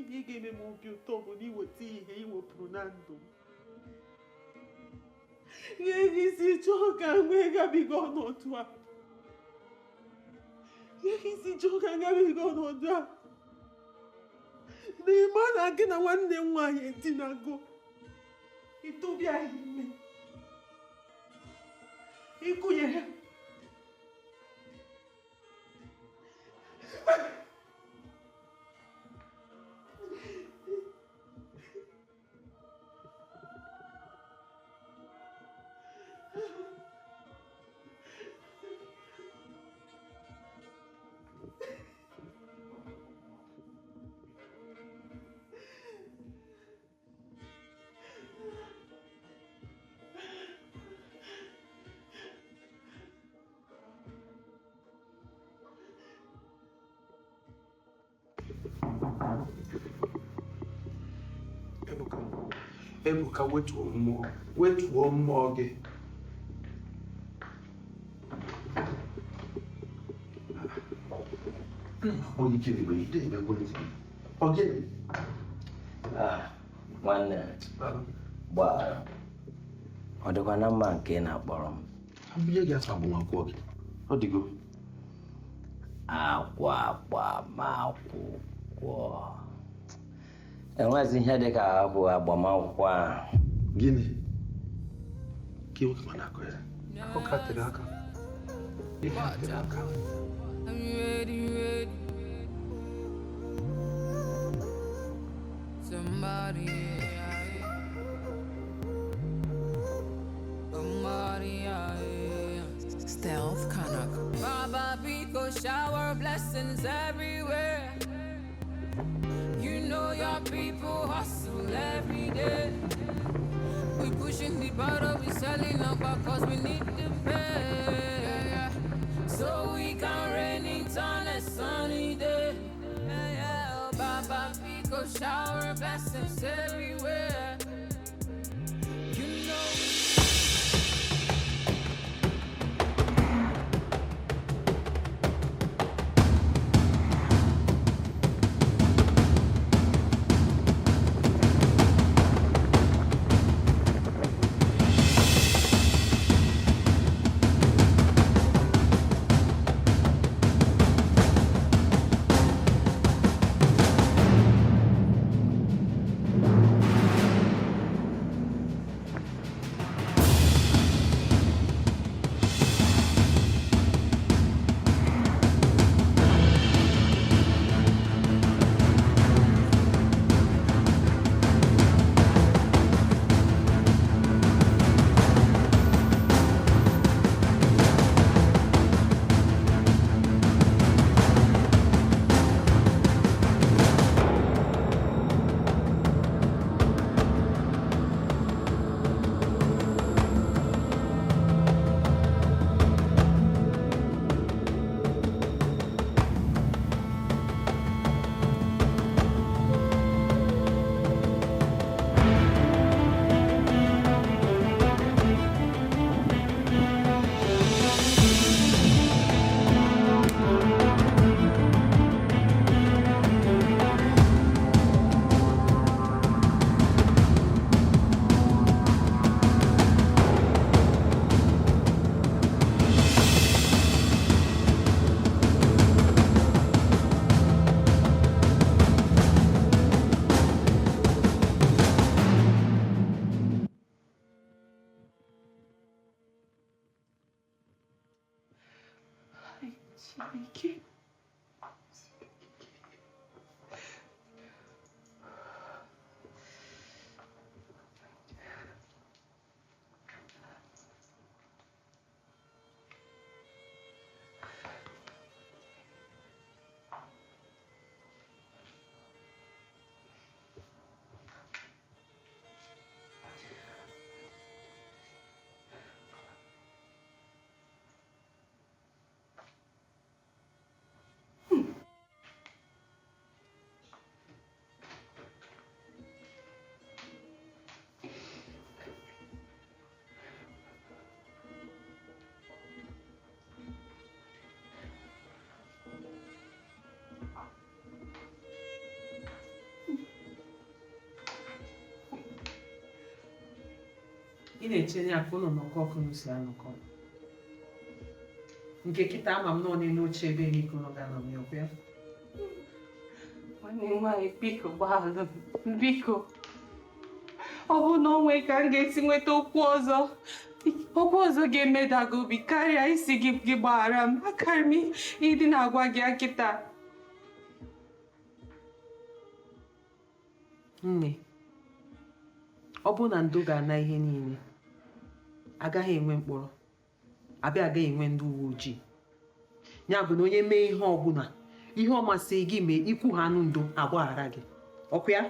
Ihe ga-eme m obi ụtọ bụ na iweta ihe iwepụrụ na ndụ m. Ihe isi chọọ ka m wee gabiga ọnọdụ a. Ihe isi chọọ ka m gabiga ọnọdụ a. N'ime na gị na nwanne m nwaanyị etinago. Itobịa ime. Ịkụnyere. Ebuka, wetuo mmụọ gị. Onye kiri bụ ide ebe gịnị? Nwanne gbara ọ dịkwa na mma nke ị na-akpọrọ m. Abụnye gị afọ agbamakwụkwọ gị. Ọ dịgo. Akwa agbamakwụkwọ. Enwezi ihe dị ka abụ agbamakwụkwọ ahụ. Gịnị? Ka iwe kama na-akọ ya. Ọ ka tere aka. Ihe a tere aka. Stealth Kanak. Baba Pico shower blessings everywhere. You know your people hustle every day. We pushing the bottle, we selling up cause we need the pay. So we can rain it on a sunny day. Baba Pico shower blessings everywhere. You know ị na-eche ya ka ụlọ nọkọ ọkụ si anọkọ nke kịta ama m nọ n'elu oche ebe n'ike ụlọ ga-anọ m ya ọbịa nwanne m nwaanyị biko gbaalụ biko ọ bụ na onwe ka m ga-esi nweta okwu ọzọ ga-emeda gị obi karịa isi gị gbaghara m akarị m ịdị na-agwa gị akịta. Nne, ọ bụ na ndo ga-ana ihe niile agaghị enwe mkpọrọ agaghị enwe ndị uwe ojii ya bụ na onye mee ihe ọbụla ihe ọ masịrị gị mee ikwu ha anụ ndo agbaghara gị ọkwa ya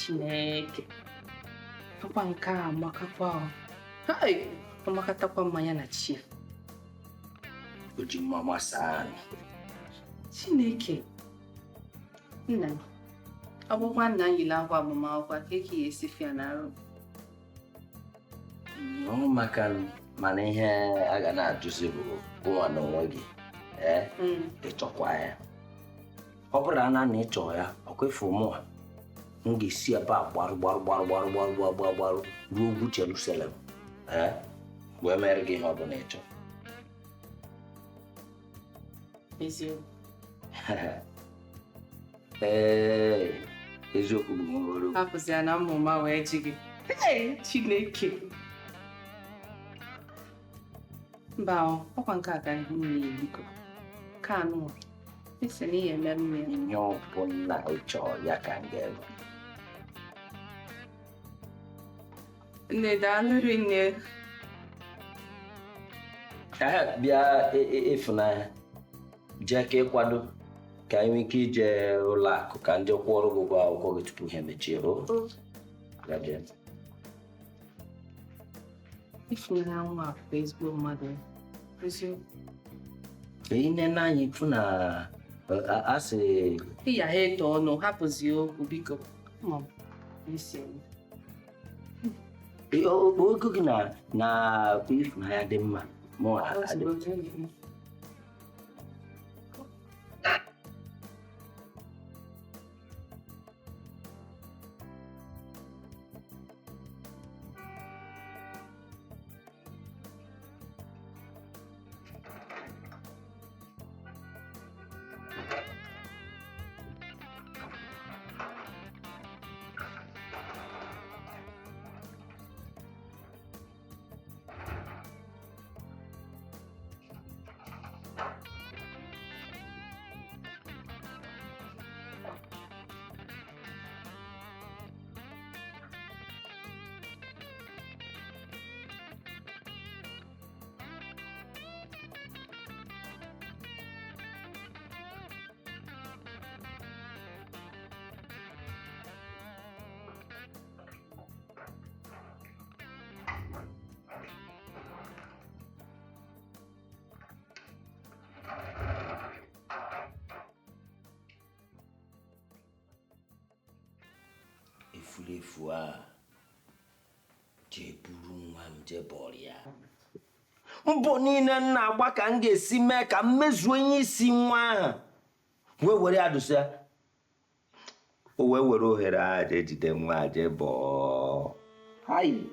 Chineke akwa nke a amakakwa ọmakatakwa mmanya na chi o ji mama saa Chineke nna m akwụkwọ nna m yiri akwa agbamakwụkwọ ka eke ya esifi ya n'arụ maka mana ihe a ga na-ajụzi bụ nwa na onwe gị ịchọkwa ya ọ bụrụ na ịchọ ya ọkwefu mụ m ga-esi ebe a gbarụ ruo ugwu Jerusalem wee mere gị ihe ọ bụla ịchọ eziokwu eziokwu bụ nwere hapụzi ya na mmụma wee ji gị Chineke mba ọkwa nke a ka ihe niile biko ka anụ isi na ihe eme mme ihe ọbụla ịchọ ya ka m ga-eme nne daalụrị nne bịa ịfụnanya jee ka ịkwado ka anyị nwee ike ije ụlọ akụ ka ndị kwụọrọ gị ụgwọ akwụkwọ gị tupu ihe mechie ịfụnanya nwa bụ ezigbo mmadụ eziokwu ine n'anya ịfụ na asị ịya ha eto ọnụ hapụzi okwu biko ogo gị na ịfụnanya dị mma mụ efulefu a jee buru nwa m jee bọrọ ya. Mbọ niile m na-agba ka m ga-esi mee ka m mezuo onye isi nwa ahụ wee were adụsị ya. O wee were ohere a jee jide nwa a jee bọọ. Hai.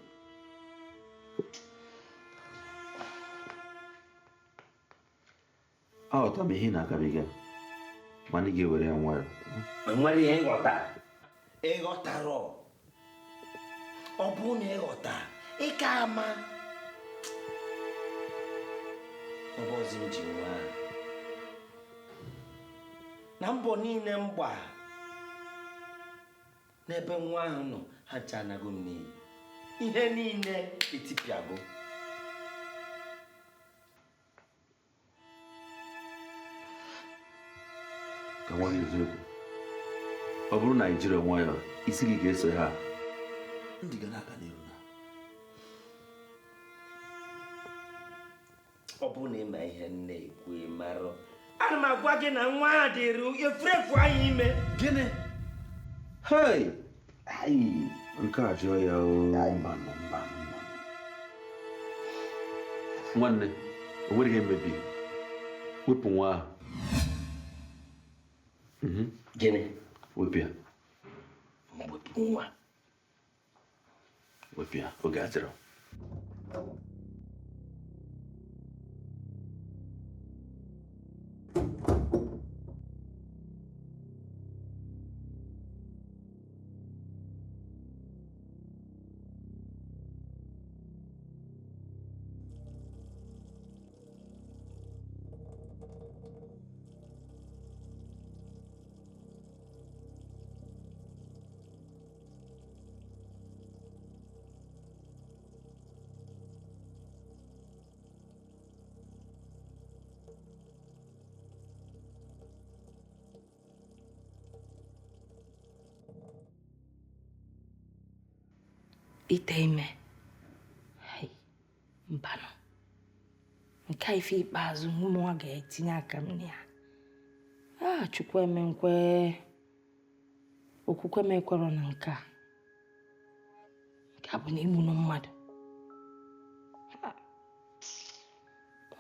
Aghọta m ihe na-agabiga mana ị ga-ewere ya nwayọ. Enwere ihe ịghọta. Ịghọtarọ. Ọ bụrụ na ịghọta, ị ka ama. Ọ bụ ozi m ji nwa na mbọ niile m gbaa n'ebe nwa ahụ nọ ha chanago m n'iyi. Ihe niile etipịago. Ka nwa gị eziokwu, ọ bụrụ na anyị jiri nwayọ isi gị ga-eso ha. Ndị ga na-aga n'ihu na ọ bụrụ na ịma ihe nne ekwu marụ. Ana m agwa gị na nwa a dịrị efurefu anyị ime. Gịnị? Hei! Ai, nke a jụọ ya o. Nwanne, o nwere ihe mmebi. Wepụ nwa ahụ. Gịnị? Wepụ ya. Wepụ nwa. Wepụ ya, oge adịrọ. Ite ime. Mbanụ. Nke a ife ikpeazụ ụmụnwa ga-etinye aka m na ya. Chukwu emenkwe. Okwukwe m ekwero na nke a. Nke a bụ na igbu mmadụ.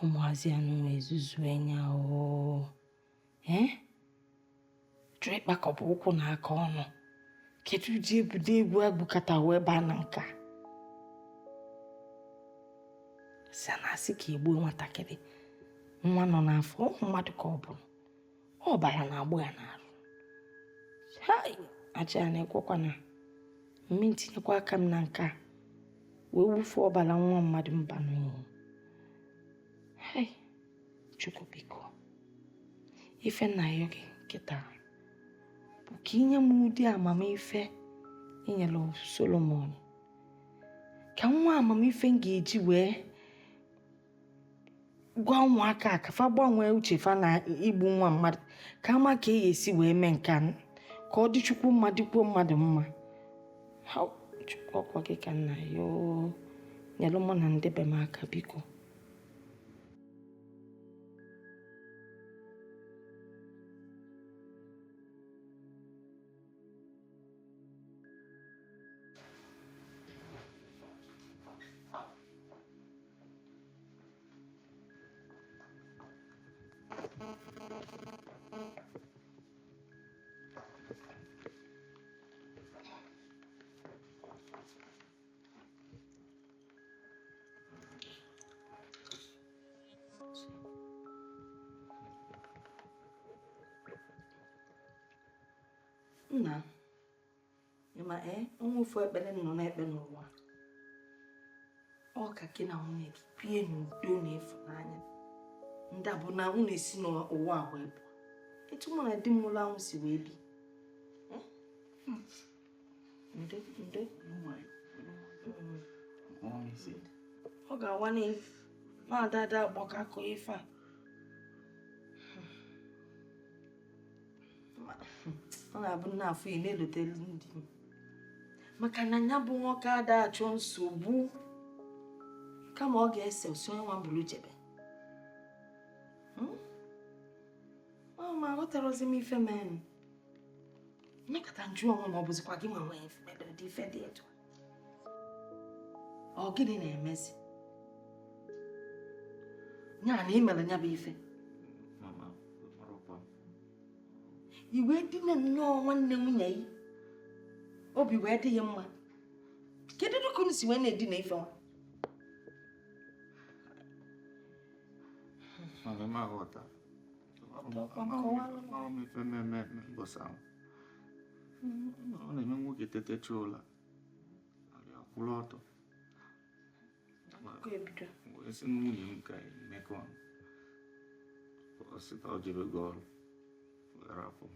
Ụmụazị anụ ezuzu enya o. Jụ ịkpakọba ụkwụ na aka ọnụ. Kedu ji ebudo egwu agbụkata wee baa na nka. Si na asị ka egbuo nwatakịrị. Nwa nọ n'afọ mmadụ ka ọ bụ. Ọ bara na agbụ ya n'arụ. Hai! Aja ya na-ekwekwa na mme ntinyekwa aka m na nka wee wufe ọbara nwa mmadụ mba n'ụwa. Hai! Chukwu biko. Ife nna ya gị kịta. Ka inye m ụdị amamife inyere Solomon. Ka nwa amamife m ga-eji wee gwa ụmụaka ka fa gbanwee uche fa na igbu nwa mmadụ. Ka ama ka e esi wee mee nke a ka ọ dị Chukwu mma dịkwuo mmadụ mma. Ha Chukwu ọkwa gị ka nna ya nyere mụ na ndị be m aka biko. Nna, ịma onwefu ekpere nọ n'ekpe n'ụwa. Ọ ka gị na nwunye gị bie n'udo na ịfụnanya. Ndị a bụ na unu esi n'ụwa a wee pụọ. Etu mụ na di m ụlọ ahụ si wee bi. Ndo. Ọ ga-awa na adada agbaka akọ ife a. Ọ na-abụ n'afọ ị na-elotelu ndị m. Maka na ya bụ nwoke ada achọ nsogbu. Kama ọ ga-ese osi onye nwa mbulu jebe. Ma aghọtarozi m ife men. Nekata njụ onwe ma ọ bụzikwa gị nwe dị ife dị etu. Ọ gịnị na-emezi? Nya na imere nya bụ ife. Mama, marọkwa. Iwe dị na nnọọ nwanne nwunye yi. Obi wee dị ya mma. Kedu ka unu si wee na-edi na ife nwa? Mama, ma ghọta. M ife mmemme mbọsị ahụ. Ọ na-eme nwoke tetecha ụla. Akwụla ọtọ. Wee sị na nwunye m ka emekọ ọ sị ka ọ jebe gị ọrụ. Were afọ m.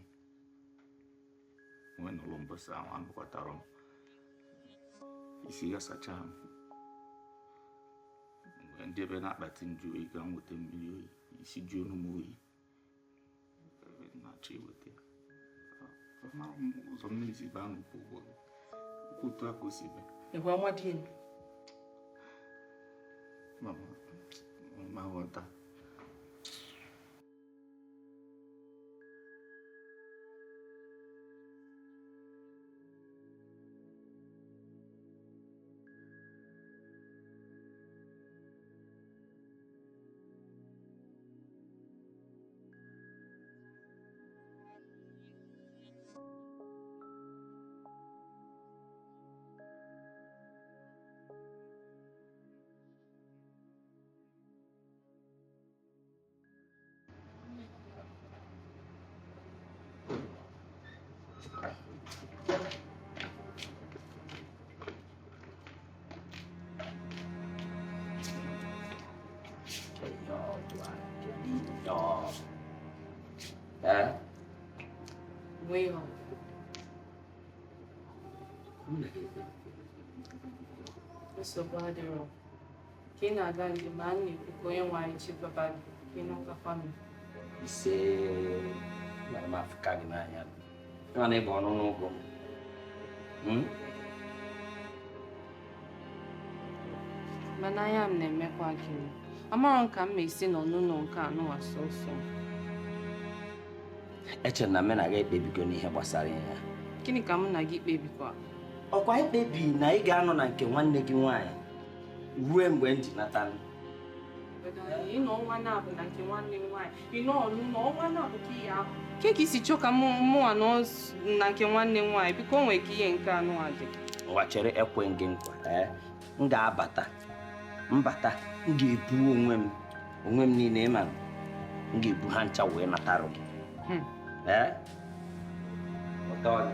Nwee n'ụlọ mbọsị ahụ anụkwatara m. Isi ya sacha m. Mgbe ndị ebe na-akpati nju oyi ka m weta mmiri oyi. Isi juo n'ụmụ oyi. Na-achọ iweta ya. Ụzọ mmiri si baa n'ukwu ụgbọgị. Ukwu otu aka o si be. Ịgwa nwa dị elu. Mama ghọta. Well, so bad, King Agan demand if going wine chip about Pinoka family. He say, I'm African man. I'm unable to go. Mana ya m na-emekwa gịnị? Amara nka m esi n'ọnụnọ nke anụ asọsọ. Eche na me na ga ekpebigo n'ihe gbasara ya. Gịnị ka m na gị kpebikwa? Ọkwa ikpebi na ị ga-anọ na nke nwanne gị nwaanyị ruo mgbe m ji nata m. Ị nọ ọnwa na-abụ na nke nwanne m nwaanyị. Ị nọ ọnụnọ ọnwa na-abụ ka ihe ahụ. Ke ka isi chọọ ka mụ anọ na nke nwanne m nwaanyị biko o nwere ka ihe nke anụ a dị. Ụwa chere ekwe gị nkwa. M ga-abata. Mbata, m ga-ebu onwe m niile ma m ga-ebu ha ncha wee natara gị. Ụtọ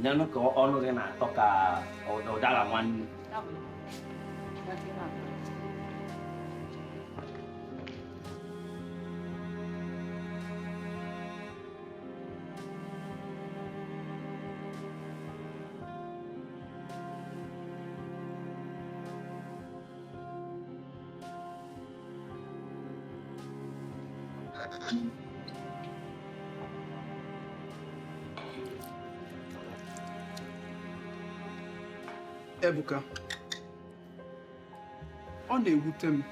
Nyanụ ka ọnụ gị na-atọ ka ụdara nwanne. Ebuka, ọ na-ewute m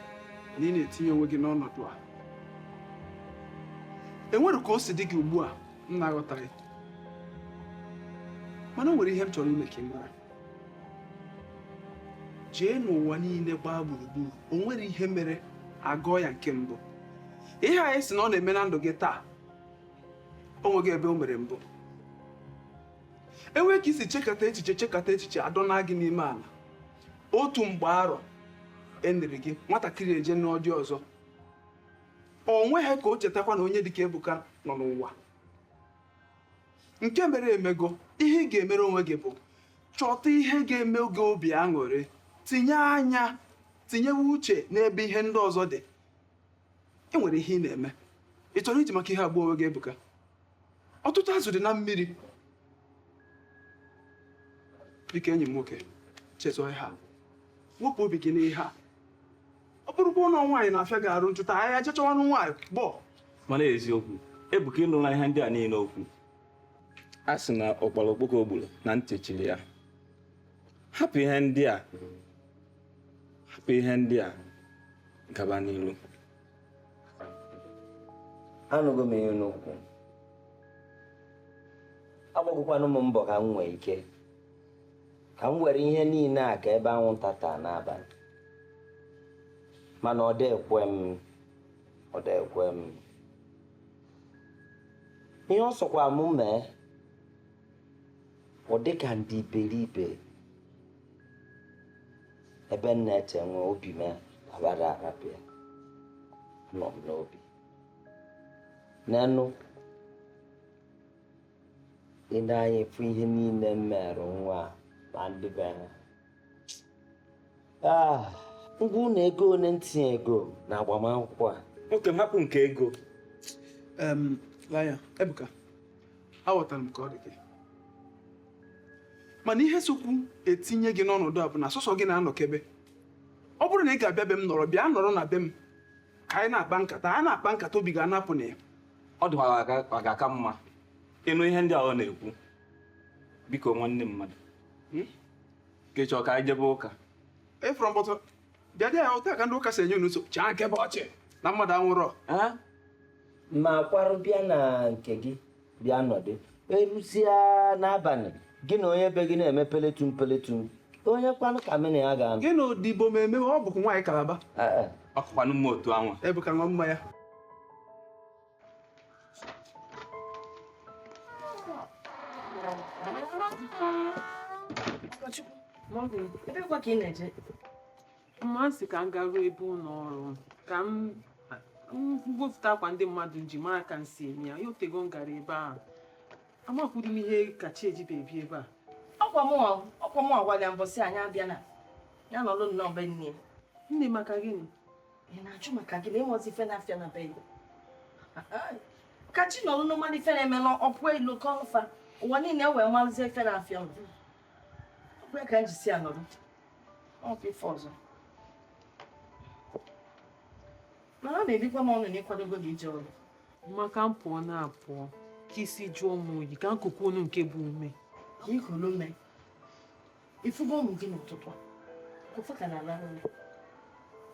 na ị na-etinye onwe gị n'ọnọdụ a. Enwere ka o si dị gị ugbu a m na-aghọtaghị. Mana o nwere ihe m chọrọ ime ka ị mara. Jee n'ụwa niile gbaa gburugburu, o nwere ihe mere agụọ ya nke mbụ. Ihe anyị si na ọ na-eme na ndụ gị taa, o nweghị ebe o mere mbụ. Enwe ka isi chekata echiche adọna gị n'ime ala. Otu mgbe arọ enere gị nwatakịrị eje n'ọdị ọzọ. O nweghị ka o chetakwa na onye dịka Ebuka nọ n'ụwa. Nke mere emego, ihe ị ga-emere onwe gị bụ chọta ihe ga-eme oge obi aṅụrị, tinyewe uche n'ebe ihe ndị ọzọ dị. E nwere ihe ị na-eme. Ị chọrọ iji maka ihe agba onwe gị Ebuka? Ọtụtụ azụ dị na mmiri. Biko enyi m nwoke, chetụ ihe a. Wepụ obi gị n'ihe a. bụrụ na nwaanyị na-afịa gị arụ njụta ahịa jechọwanụ nwaanyị gbọ. Mana eziokwu Ebuka ịnụla ihe ndị a niile okwu. A sị na ọkpara okpoko gburu na ntị chiri ya. Hapụ ihe ndị a gaba n'ilu. Anụgo m ihe n'okwu. Agbagokwanụ m mbọ ka m nwee ike ka m were ihe niile a ka ebe anwụnta taa n'abalị. Mana ọ dịkwe m. Ihe ọ sọkwa m mee ọ dị ka ndị iberibe ebe m na-eche nwe obi m abara arapịa nọ m n'obi. N'enu ị na-anya efu ihe niile m merụ nwa ma ndị be ha. Ngwa na ego ole ntinye ego na agbamakwụkwọ a. Oke mapụ nke ego. Laya, Ebuka, aghọtara m ka ọ dị gị. Mana ihe sokwu etinye gị n'ọnọdụ a bụ na sọsọ gị na-anọkebe. Ọ bụrụ na ị ga-abịa be m nọrọ, bịa nọrọ na be m ka anyị na-akpa nkata. A na-akpa nkata obi ga-anapụ na ya. Ọ dịkwa ga-aka mma ịnụ ihe ndị a ọ na-ekwu. Biko nwanne mmadụ ka ị chọọ ka anyị jebe ụka. Efọrọ mbọtọ bịa dị ya ụta ka ndị ụka si enye unu nso chaa nkebe ọchị na mmadụ anwụrọ. Ma kwarụ bịa na nke gị bịa nọdụ. Eruzie n'abalị gị na onye be gị na-eme peletum. Onye kwanụ ka mene ya ga-anọ. Gị na odibo ma eme ọ bụkwa nwaanyị Kalaba. Ọkụkwanụ mma otu anwa. Ebuka nwa mma ya. Ebe kwa ka ị na-eje? Mmasị ka m garuo ebe ụlọ ọrụ ka m gwopụta akwa ndị mmadụ ji mara ka m si eme ya. Ya otego m gara ebe ahụ. Amakwuru m ihe kacha ejibe ebi ebe a. Ọkwa mụ agwa ya mbọsị anyị abịa na ya nọlụ nnọọ be nne. Nne maka gịnị? Ị na-ajụ maka gị na ịnwezi ife na-afịa na be ya. Ka chi nọlụ n'ụmanụ ife na-eme n'ọpụ elu kọlfa ụwa niile wee malụzie ife na-afịa m. Ọ bụ ya ka m ji si anọrọ. Ọ bụ ife ọzọ. Mana ọ na-ebikwa m ọnụ na ịkwadogo gị ije ọrụ. Maka m pụọ na-apụọ ka isi jụọ m oyi ka nkụkụ unu nke bụ ume. Ikolo me. Ifugo ụmụ gị n'ụtụtụ a. Ofe ka na-ala nri.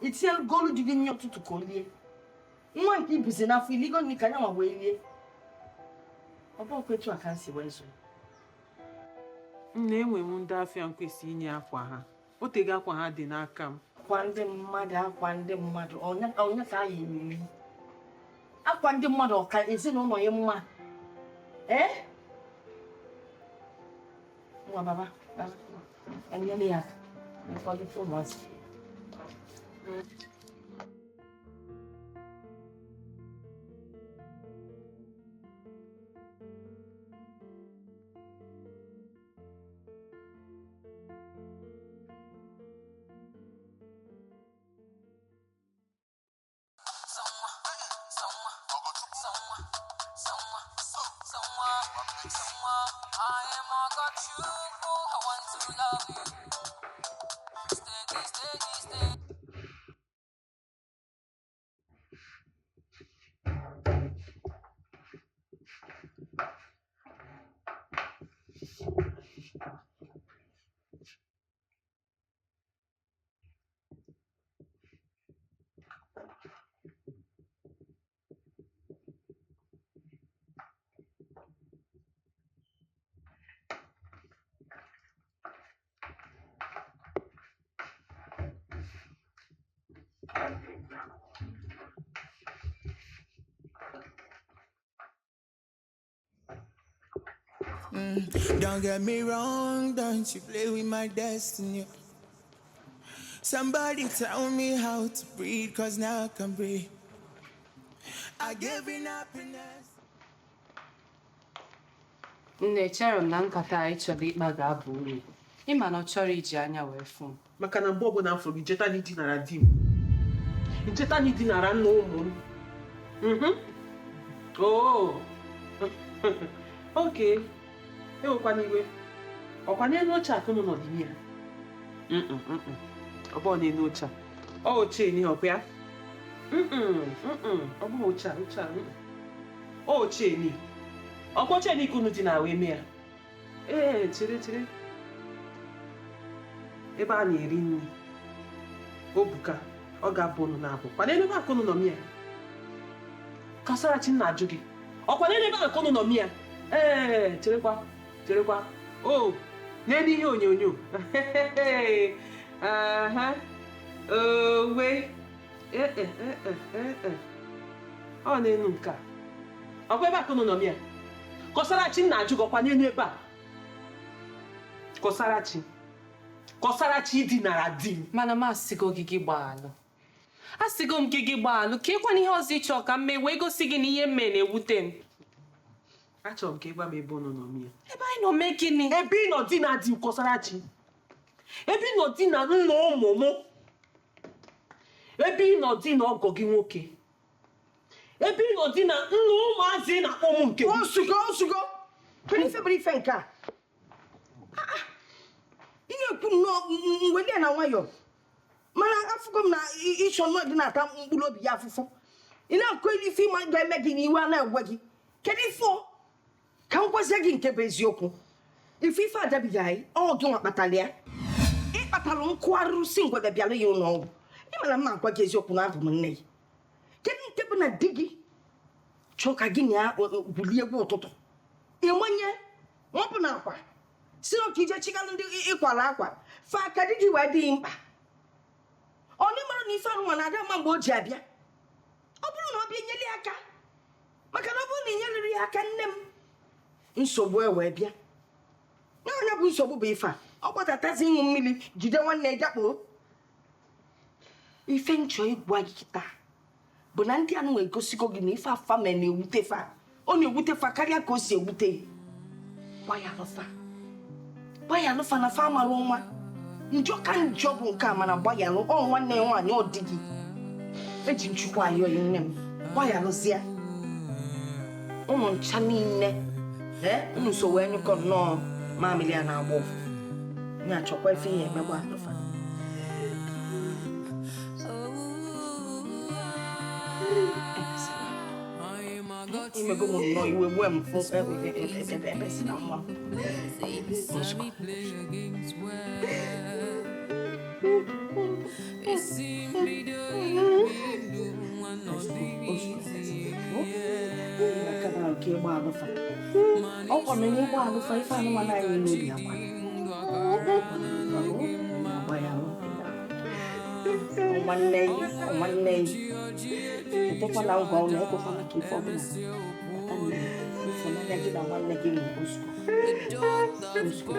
Itinye golu dị gị nye ụtụtụ ka o lie. Nwa nke ibuzi n'afọ iligo nri ka ya ma wee lie. Ọ bụ okwetu a ka m si wee zụ. Nna enwe m ndị afịa nkwesị inye akwa ha. O tego akwa ha dị n'aka m. Akwa ndị mmadụ onye ka anyị eri. Akwa ndị mmadụ ọka ezinụlọ ya mma. Nwa baba, anyele ya. Nkwado fọmasi. Don't get me wrong, don't you play with my destiny. Somebody tell me how to breathe, cause now I can breathe. I give in happiness. Nne, chere m na nkata anyị chọrọ ịkpa ga-aba uru. Ịma na ọ chọrọ iji anya wee fụ m. Maka na mgbe ọbụla m fụrụ gị jeta na idinara di m. Jeta na idinara nna ụmụ m. Okay. Ewekwana iwe. Ọkwa n'elu oche akụ nọ n'ọdịnihu ya. Ọ bụ n'elu oche a. Ọ oche ni ọkwa ya. Ọ bụ ucha. O cheni. Ọkwa cheni kunu dị na wee mee ya. Chere. Ebe a na-eri nri. Obuka, ọ ga-abụ unu na-abụ. Kwana ebe akụnụ nọ mịa. Kasarachi nna ajụ gị. Ọkwa ebe akụnụ nọ mịa. Cherekwa. Oh, n'elu ihe onyonyo. Owe. Ọ n'elu nke a. Ọkwa ebe akụnụ nọ mịa. Kasarachi nna ajụ gị ọkwa n'elu ebe a. Kọsarachi dinara di. Mana m asịgo gị gbaalụ. Asịgo m gị gbaalụ ka ịkwana ihe ọzọ ịchọ ka m mee wee gosi gị na ihe mme na-ewute m. Achọrọ m ka ịgwa m ebe unu nọ mịa. Ebe anyị nọ mee gịnị? Ebe ị nọ di na di Kọsarachi. Ebe ị nọ di na nna ụmụ m. Ebe ị nọ di na ọgọ gị nwoke. Ebe ị nọ di na nna ụmụazị na ụmụ nke. Osugo. Kedu ife bụrụ ife nke a? Ị na-ekwu nnọọ mgbe na nwayọ. Mana afụgo m na ịchọ nnọọ dị na-ata mkpụrụ obi ya afụfụ. Ị na-akụ ife ịma ga-eme gị n'iwe a na-egwe gị. Kedu ife ka m gwazie gị nke bụ eziokwu? Ife adabighị anyị, ọ gị nwa kpatara ya. Ị kpatara nkụ arụrụ si ngwede bịara ya ụlọ ọgwụ. Ị mara mma agwa gị eziokwu na abụ m nne ya. Kedu nke bụ na di gị chọọ ka gị na ya bulie egwu ụtụtụ? Ị manye nwapụ na akwa. Si oke ije chigalụ ndị ịkwara akwa. Fa aka di gị wee dị mkpa. Ọ ní mara na ife arụnwa na-ada mma mgbe o ji abịa. Ọ bụrụ na ọ bịa nyere ya aka. Maka na ọ bụrụ na ị nyeriri ya aka nne m. Nsogbu wee bịa. N'anya bụ nsogbu bụ ife a. Ọ gbadatazi ịṅụ mmiri jide nwanne jakpo. Ife nchọ igwa gị kịta bụ na ndị anụ egosigo gị na ife afa mere na-ewute fa. Ọ na-ewute fa karịa ka o si ewute. Gbayalụ fa na fa mara nwa. Njọ ka njọ bụ nke a mana gbayalụ ọ nwanne ya nwaanyị ọ dị gị. Eji nchukwu ayọ ya nne m. Gbayalụzie. Ụmụ ncha niile. Unu so wee nyụkọ nnọọ mamịlị a na-agba ụfụ. Nya chọkwa ife ihe emegba alụfa. Imego m nnọọ iwe gbuo m fụ ebe si na nwa m. Ọ kwa na ịgba alụfa ife anụmanụ anyị n'obi akwa. Nwanne yi. Etekwala ngwa ụlọ ekwekwala ka ife ọbụla. Ịfụnanya gị na nwanne gị nwere ozugbo.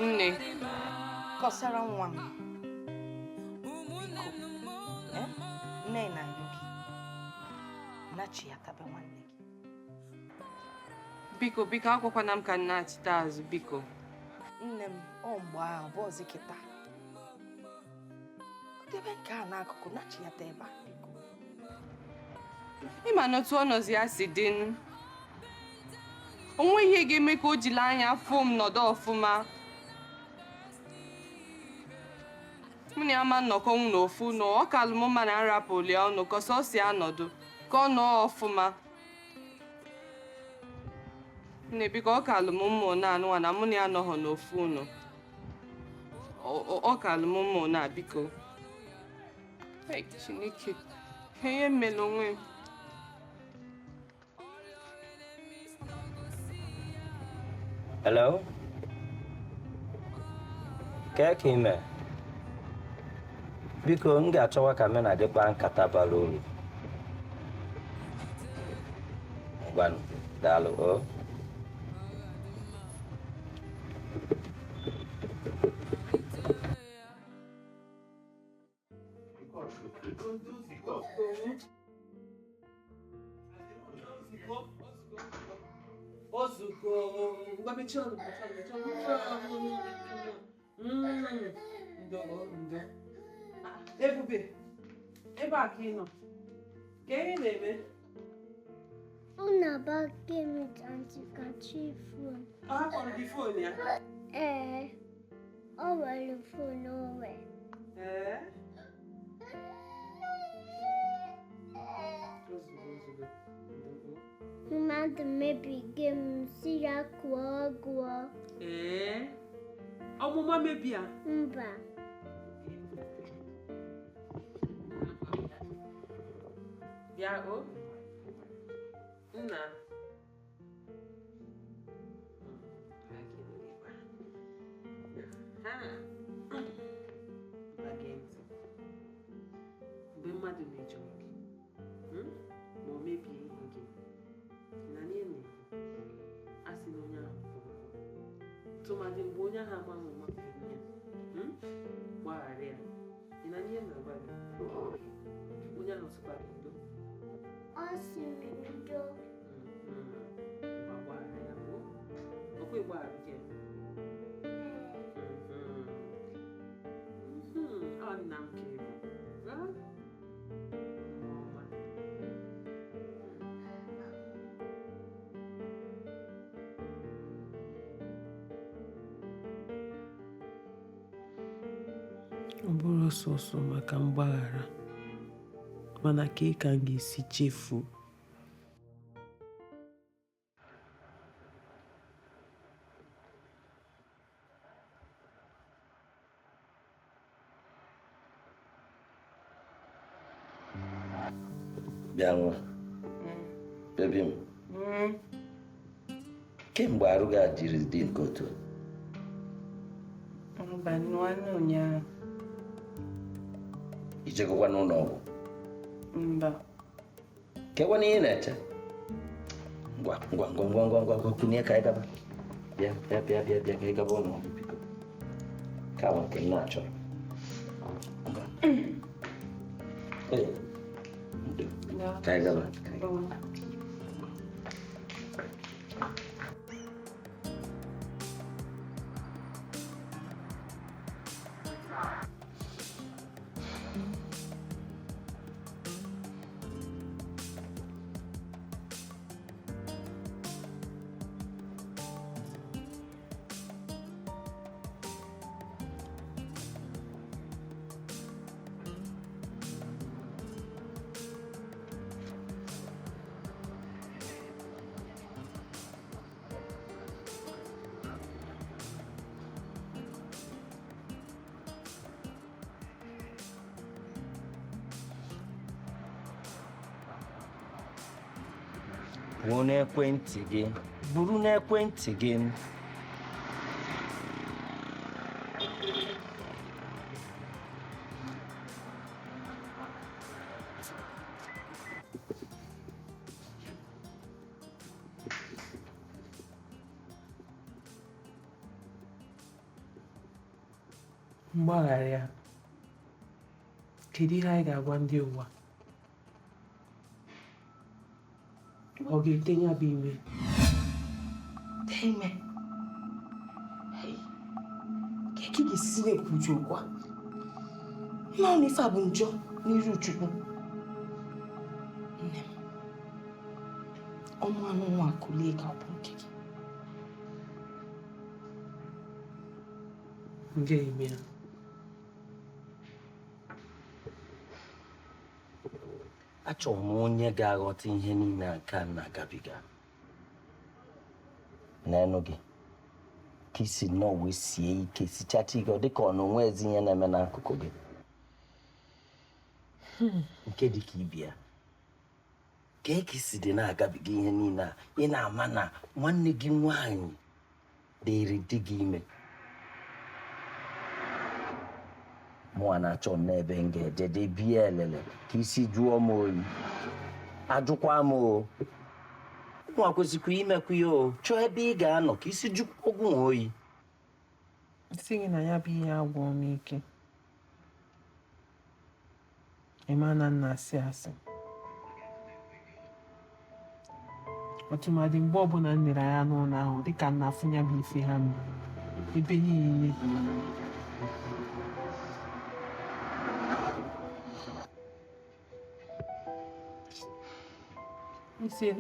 Nne, kọsara nwa m. Nne na-ayọ gị. Nachi ya tabe nwanne gị. Biko, akwakwana m ka nna achịta azụ, biko. Nne m, ọ mgbe ahụ bụ ọzọ kịta. Debe nke a n'akụkụ, nachi ya ta ebe a, biko. Ịma n'otu ọnọzi ya si dị. Onwe ihe ga-eme ka o jiri anya fụ m nọdụ ọfụma. Mụ na ya ma nnọkọ nwụ n'ofu nọ, ọ kalụ m mma na nrapụli ọnụ ka ọ si anọdụ ka ọ nọọ ọfụma. Nne biko ọ kalụ m mma na anụwa na mụ na ya nọghọ n'ofu nọ. Ọ kalụ m mma na biko. Chineke, ihe mmele onwe m. Hello? Ka ime? Biko, m ga-achọwa ka m na-adịkpa nkata bara uru. One, dalo, oh. Ebube, ebe a ka ị nọ. Ka ihe na-eme? Una ba game with Auntie Kachi phone. Ha kpọrọ gị fon ya? Ọ nwere phone onwe. Mmadụ mebi game si ya kụọ gụọ. Ọmụma mebi ya? Mba. Bịa o. Nna. Mgbe mmadụ mejọrọ gị ma o mebie ihe gị na ihe na-ekwu a sị na onye ahụ pụrụ tụmadị mgbe onye ahụ amaghị ụma ya gbaghara ya ị na ihe na-agba gị onye ahụ sịkwara udo Ọ sịrị udo gbaghara ya bụ ọkwa ịgbaghara gị ọ nna m kere ọ bụrụ sọsọ maka mgbaghara mana ka ị ka m ga-esi chefuo Bịanụ, bebi m. Kemgbe arụ gị jiri dị nke otu? Nwanne ụnyaahụ. Ijegokwa n'ụlọ ọgwụ? Mba. Kekwana ihe na-eche? Ngwa, kunye ka anyị gaba. Bịa ka anyị gaba ụlọ ọgwụ biko. Ka ahụ nke m na-achọrọ. Ka anyị gaba. Kwuo n'ekwentị gị, buru n'ekwentị gị. mgbaghara ya kedu ihe anyị ga-agwa ndị ụwa ọ ga-etenye bụ ime ime ka ị ga-esi na-ekwuju ụkwa ma ọ ife a bụ njọ n'iru Chukwu. Nne m, ọmụ anụ nwa akụlie ka ọ bụ nke gị. Nga ime ya achọrọ m onye ga-aghọta ihe niile nke a na-agabiga. N'enu gị ka isi nnọọ wee sie ike sichacha ike dịka ọ na onwe ezi ihe na-eme n'akụkụ gị nke dịka ibia ka isi dị na-agabiga ihe niile a ị na-ama na nwanne gị nwaanyị dịrị di gị ime. Mụa na-achọ n'ebe m ga-eje bie elele ka isi jụọ m oyi ajụkwa m o nwa kwesịkwa imekwa ya o. Chọọ ebe ị ga-anọ ka isi jupụ ọgwụ nwa oyi. Isi gị na ya bụ ihe agwọ m ike. Ịma na nna asị asị. Ọtụmadị mgbe ọbụla m lere anya n'ụlọ ahụ dịka nna afụ ya bụ ife ha m ebe niile.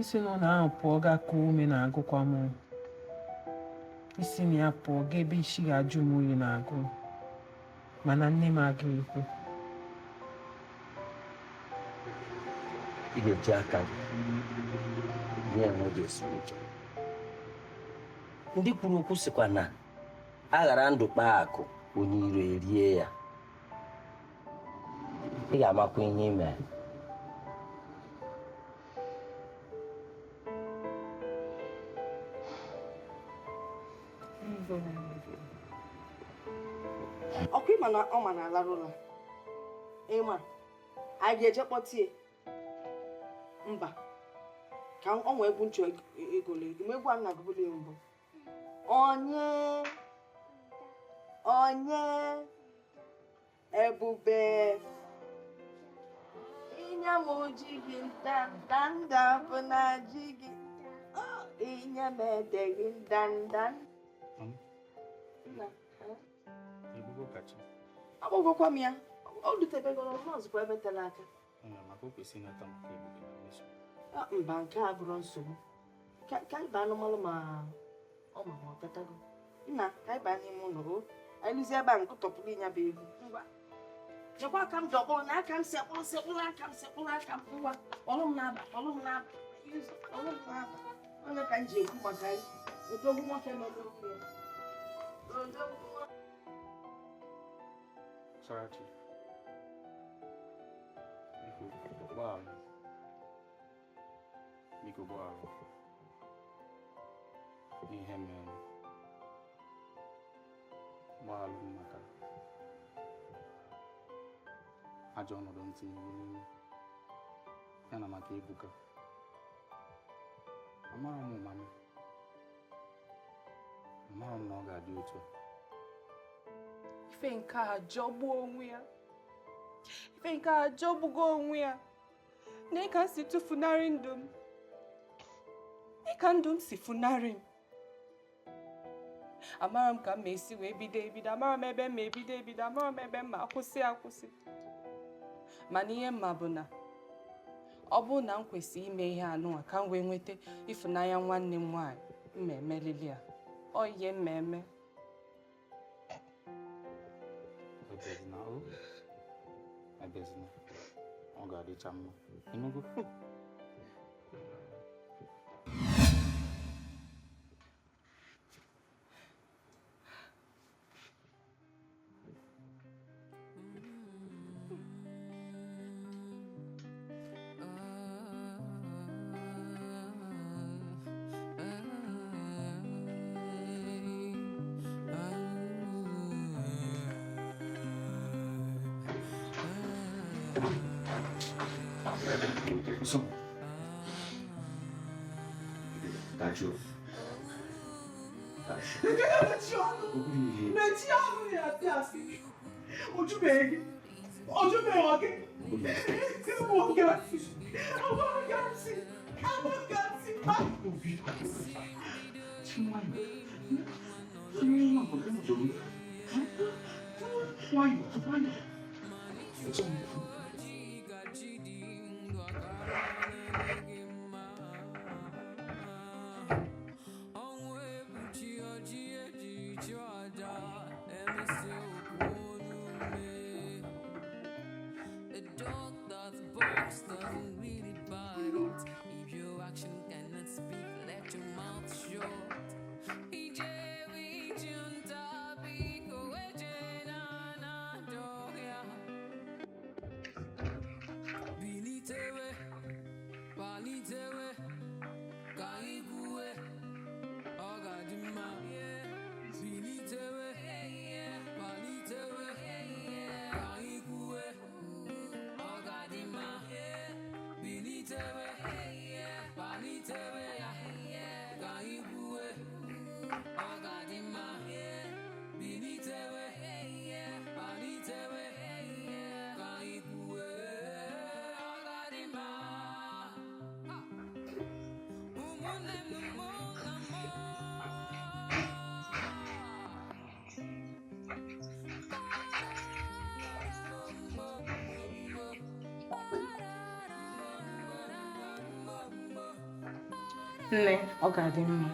Isi n'ụlọ ahụ pụọ ga-akụ ume na-agụkwa m. Isi na ya pụọ ga ebe isi ga-ajụ m oyi na-agụ. Mana nne m agaghị ekwe. Ị ga-eji aka gị nye enwe gị ezumike. Ndị kwuru okwu sịkwa na aghara ndụ kpaa akụ onye iro erie ya. Ị ga-amakwa ihe ime. Ọkwa ịma na ọ ma na-alarụ ụlọ. Ịma, anyị ga-eje kpọtie. Mba, ka ọ nwee egwu nchọ egole ego. Ma egwu a nna gụbụla ya mbụ. Onye ebube inye m ji gị ndanda bụ na ji gị inye m edeghị ndanda. Agbagwakwa m ya, o dutebegoro n'ọzụkwa ebe tela aka. Mba, nke a bụrụ nsogbu. Ka anyị baa anụmanụ ma ọ ma ọ tetago. Nna, ka anyị baa n'ime ụlọ o. Anyị lụzie ebe a nkụtọpụrụ ịnya bụ egwu. Ngwa. Nyekwa aka m dọkpụrụ na aka m sekpụrụ aka m ngwa. Ọlụ m na-aba. Onye ka m ji ekwu maka anyị. Odogwu nwoke n'ọdụ okwu ya. Sarachi. Biko gbaarụ. Ihe mere. Gbaarụ maka ajọ ọnọdụ ntinye n'ime ya na maka Ebuka. Amara m mama. Amara m na ọ ga-adị otu a. Ife nke a jọgbuo onwe ya. Ife nke a jọgbugo onwe ya. Na ịka m si tụfunarị ndụ m. Ịka ndụ m si funarị m. Amara m ka m esi wee bido. Amara m ebe m ebido. Amara m ebe m ma akwụsị. Mana ihe mma bụ na ọ bụ na m kwesịrị ime ihe anụnwa ka m wee nweta ịfụnanya nwanne m nwaanyị m emelili ya. Ọ ihe mmemme. Ebezina. Ọ ga-adịcha mma. Ịnụgo? So, Tacho. Nne, ọ ga-adị mma.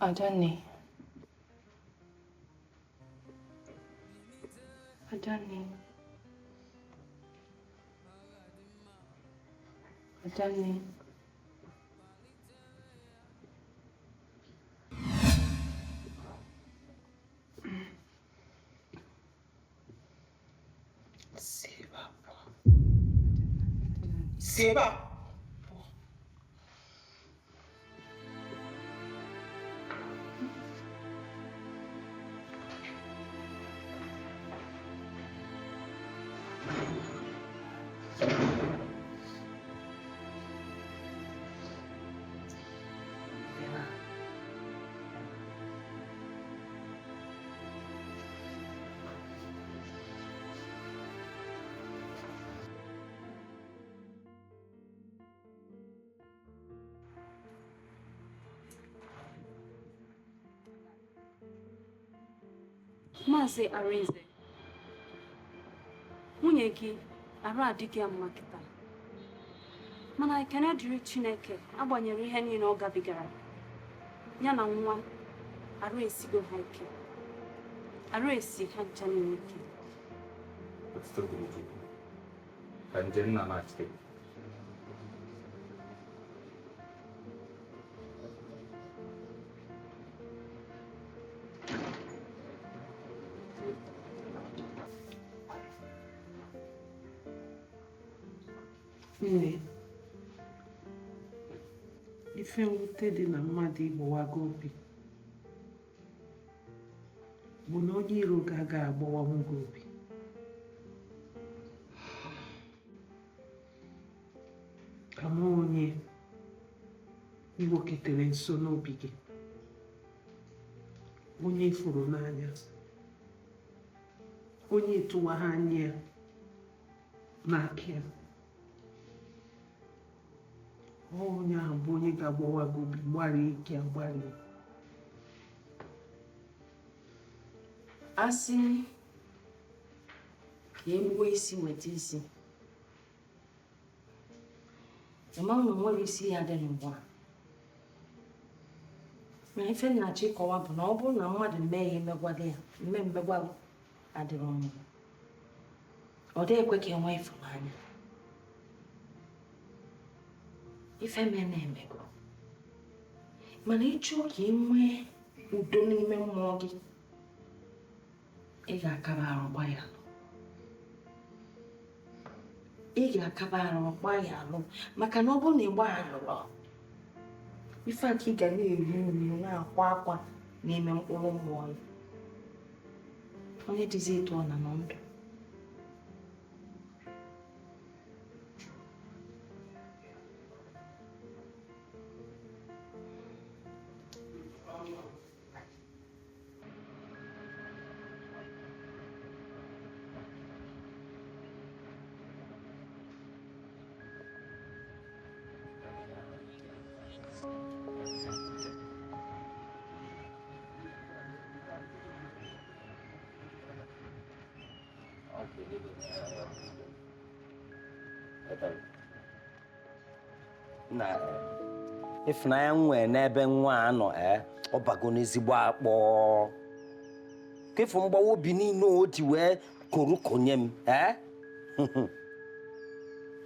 Adanne. Adanne. Adanne. Seba. Maazị Arinze, nwunye gị arụ adịghị ya mma kịta, mana ekene dịrị Chineke agbanyere ihe niile ọ gabigara, ya na nwa arụ esigo ha ike, arụ esi ha ncha niile ike. Nne, ife mwute dị na mmadụ igbowago obi bụ na onye iro ga-aga agbawanwu gị obi. Ama onye iwoketere nso n'obi gị, onye ifuru n'anya, onye tụwa ha anya n'aka ya. Onye ahụ bụ onye ga-agbawa gị obi gbalịa ike agbalị. Asị ka egbuo isi weta isi. Amaghị m nwere isi ya dị n'ụwa. Na ife nnachi kọwa bụ na ọ bụrụ na mmadụ mee ya emegwala ya, mmegwalụ adịrọ mma. Ọ dị ekwe ka enwe ịfụnanya. Ife mene emego. Mana ịchọ ka ị nwee udo n'ime mmụọ gị, ị ga-akaba arụ gba ya alụ. Ị ga-akaba arụ gba ya alụ maka na ọ bụrụ na ị gba ya alụ, ife a ka ị ga na-eri nri na-akwa akwa n'ime mkpụrụ mmụọ ya. Onye dịzi etu ọ na ndụ. Na ịfụnanya nwee n'ebe nwa a nọ ọ bago n'ezigbo akpọ kefu mgbawa obi niile o ji wee korukonye m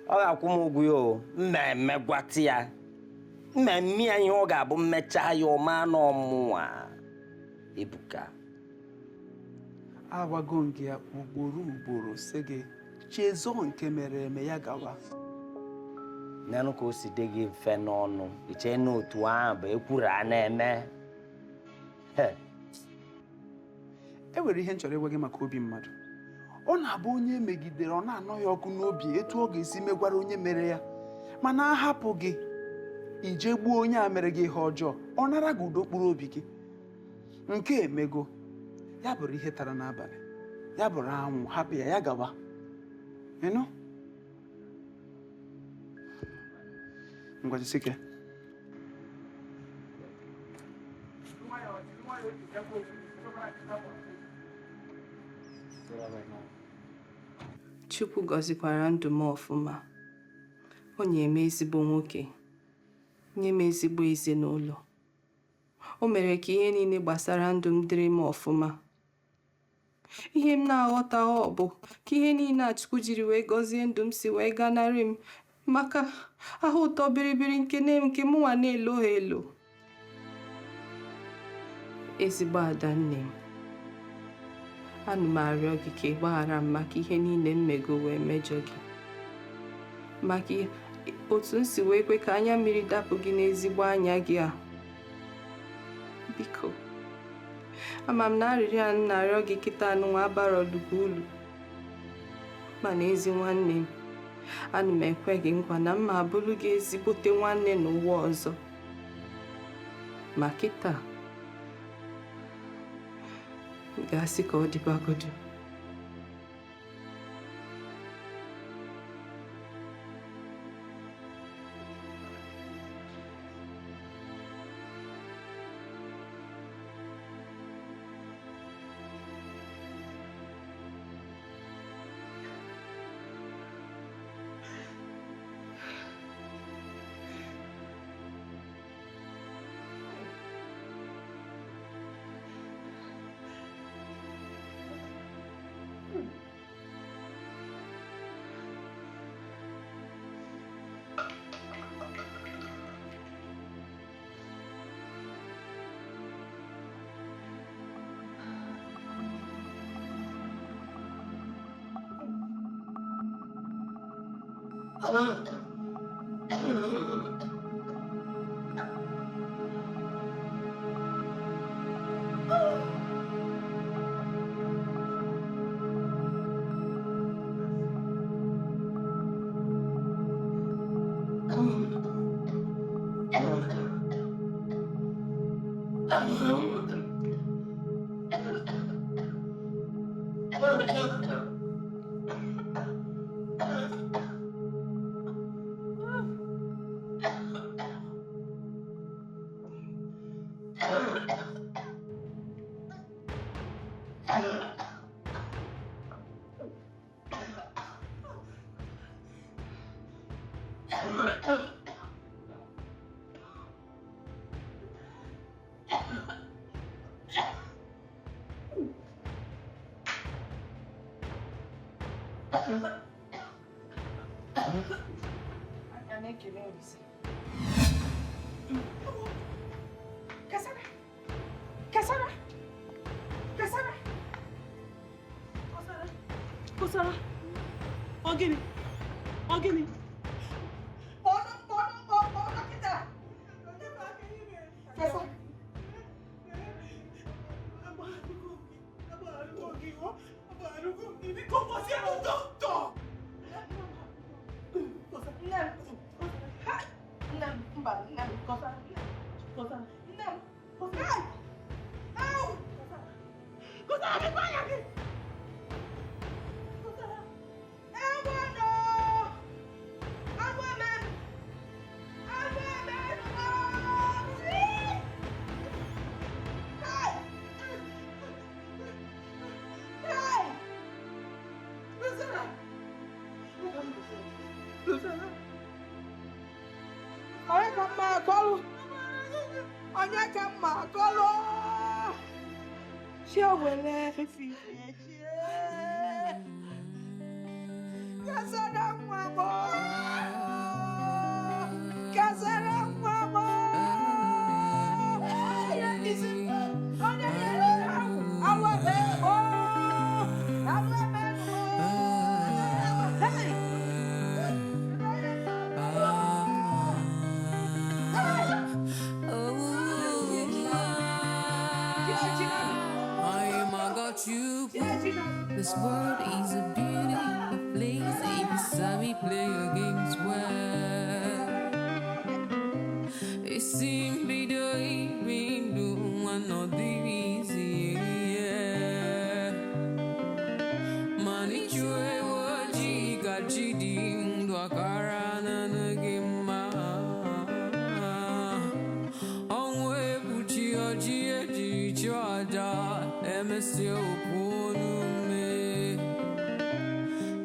ọ ga-akwụ m ụgwọ ya o mmemme gwata ya mmemme ya ihe ọ ga-abụ mmechaa ya ọma na ọmụnwa Ebuka. Agwago m gị ugboro sị gị chezo nke mere eme ya gawa. Nanụ ka o si dị gị mfe n'ọnụ iche n'otu ahụ bụ ekwuru a na-eme E nwere ihe nchọrọ ịgwa gị maka obi mmadụ. Ọ na-abụ onye megidere ọ na-anọ ya ọkụ n'obi etu ọ ga-esi megwara onye mere ya. Mana ahapụ gị ije gbuo onye a mere gị ihe ọjọọ, ọ nara gị udo kpụrụ obi gị. Nke emego, ya bụrụ ihe tara n'abalị, ya bụrụ anwụ, hapụ ya, ya gawa. Ịnụ? Ngwa jisike. Chukwu gọzikwara ndụ m ọfụma. O nye m ezigbo nwoke, nye m ezigbo ezinụlọ. O mere ka ihe niile gbasara ndụ m dịrị m ọfụma. Ihe m na-aghọta ọ bụ ka ihe niile a Chukwu jiri wee gọzie ndụ m si wee ganarị m maka ahụ ụtọ biribiri nke m nwa na-elo ha elo. Ezigbo ada nne m, ana m arịọ gị ka ị gbaghara m maka ihe niile m mego wee mejọ gị, maka otu m si wee kwe ka anya mmiri dapụ gị n'ezigbo anya gị a. Biko, ama m na arịrịọ a m na-arịọ gị kịta anụnwa abarọlụgo ulu, mana ezi nwanne m, ana m ekwe gị nkwa na mma abụrụ gị ezigbote nwanne n'ụwa ọzọ. Ma kịta ga-asị ka ọ dịbagodu. This world is a beautiful place. If you sabi play your games well, it simply don't even do one of these. Mani chue woji kachidi ndo akara na nagema. Onwe buchi oji eji chwaja emesi oponu me.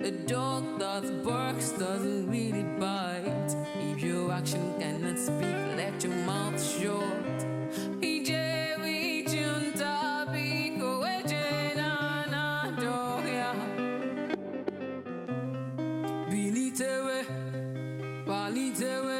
The dog that barks doesn't really bite. If your action cannot speak, let your mouth short. Palitewe,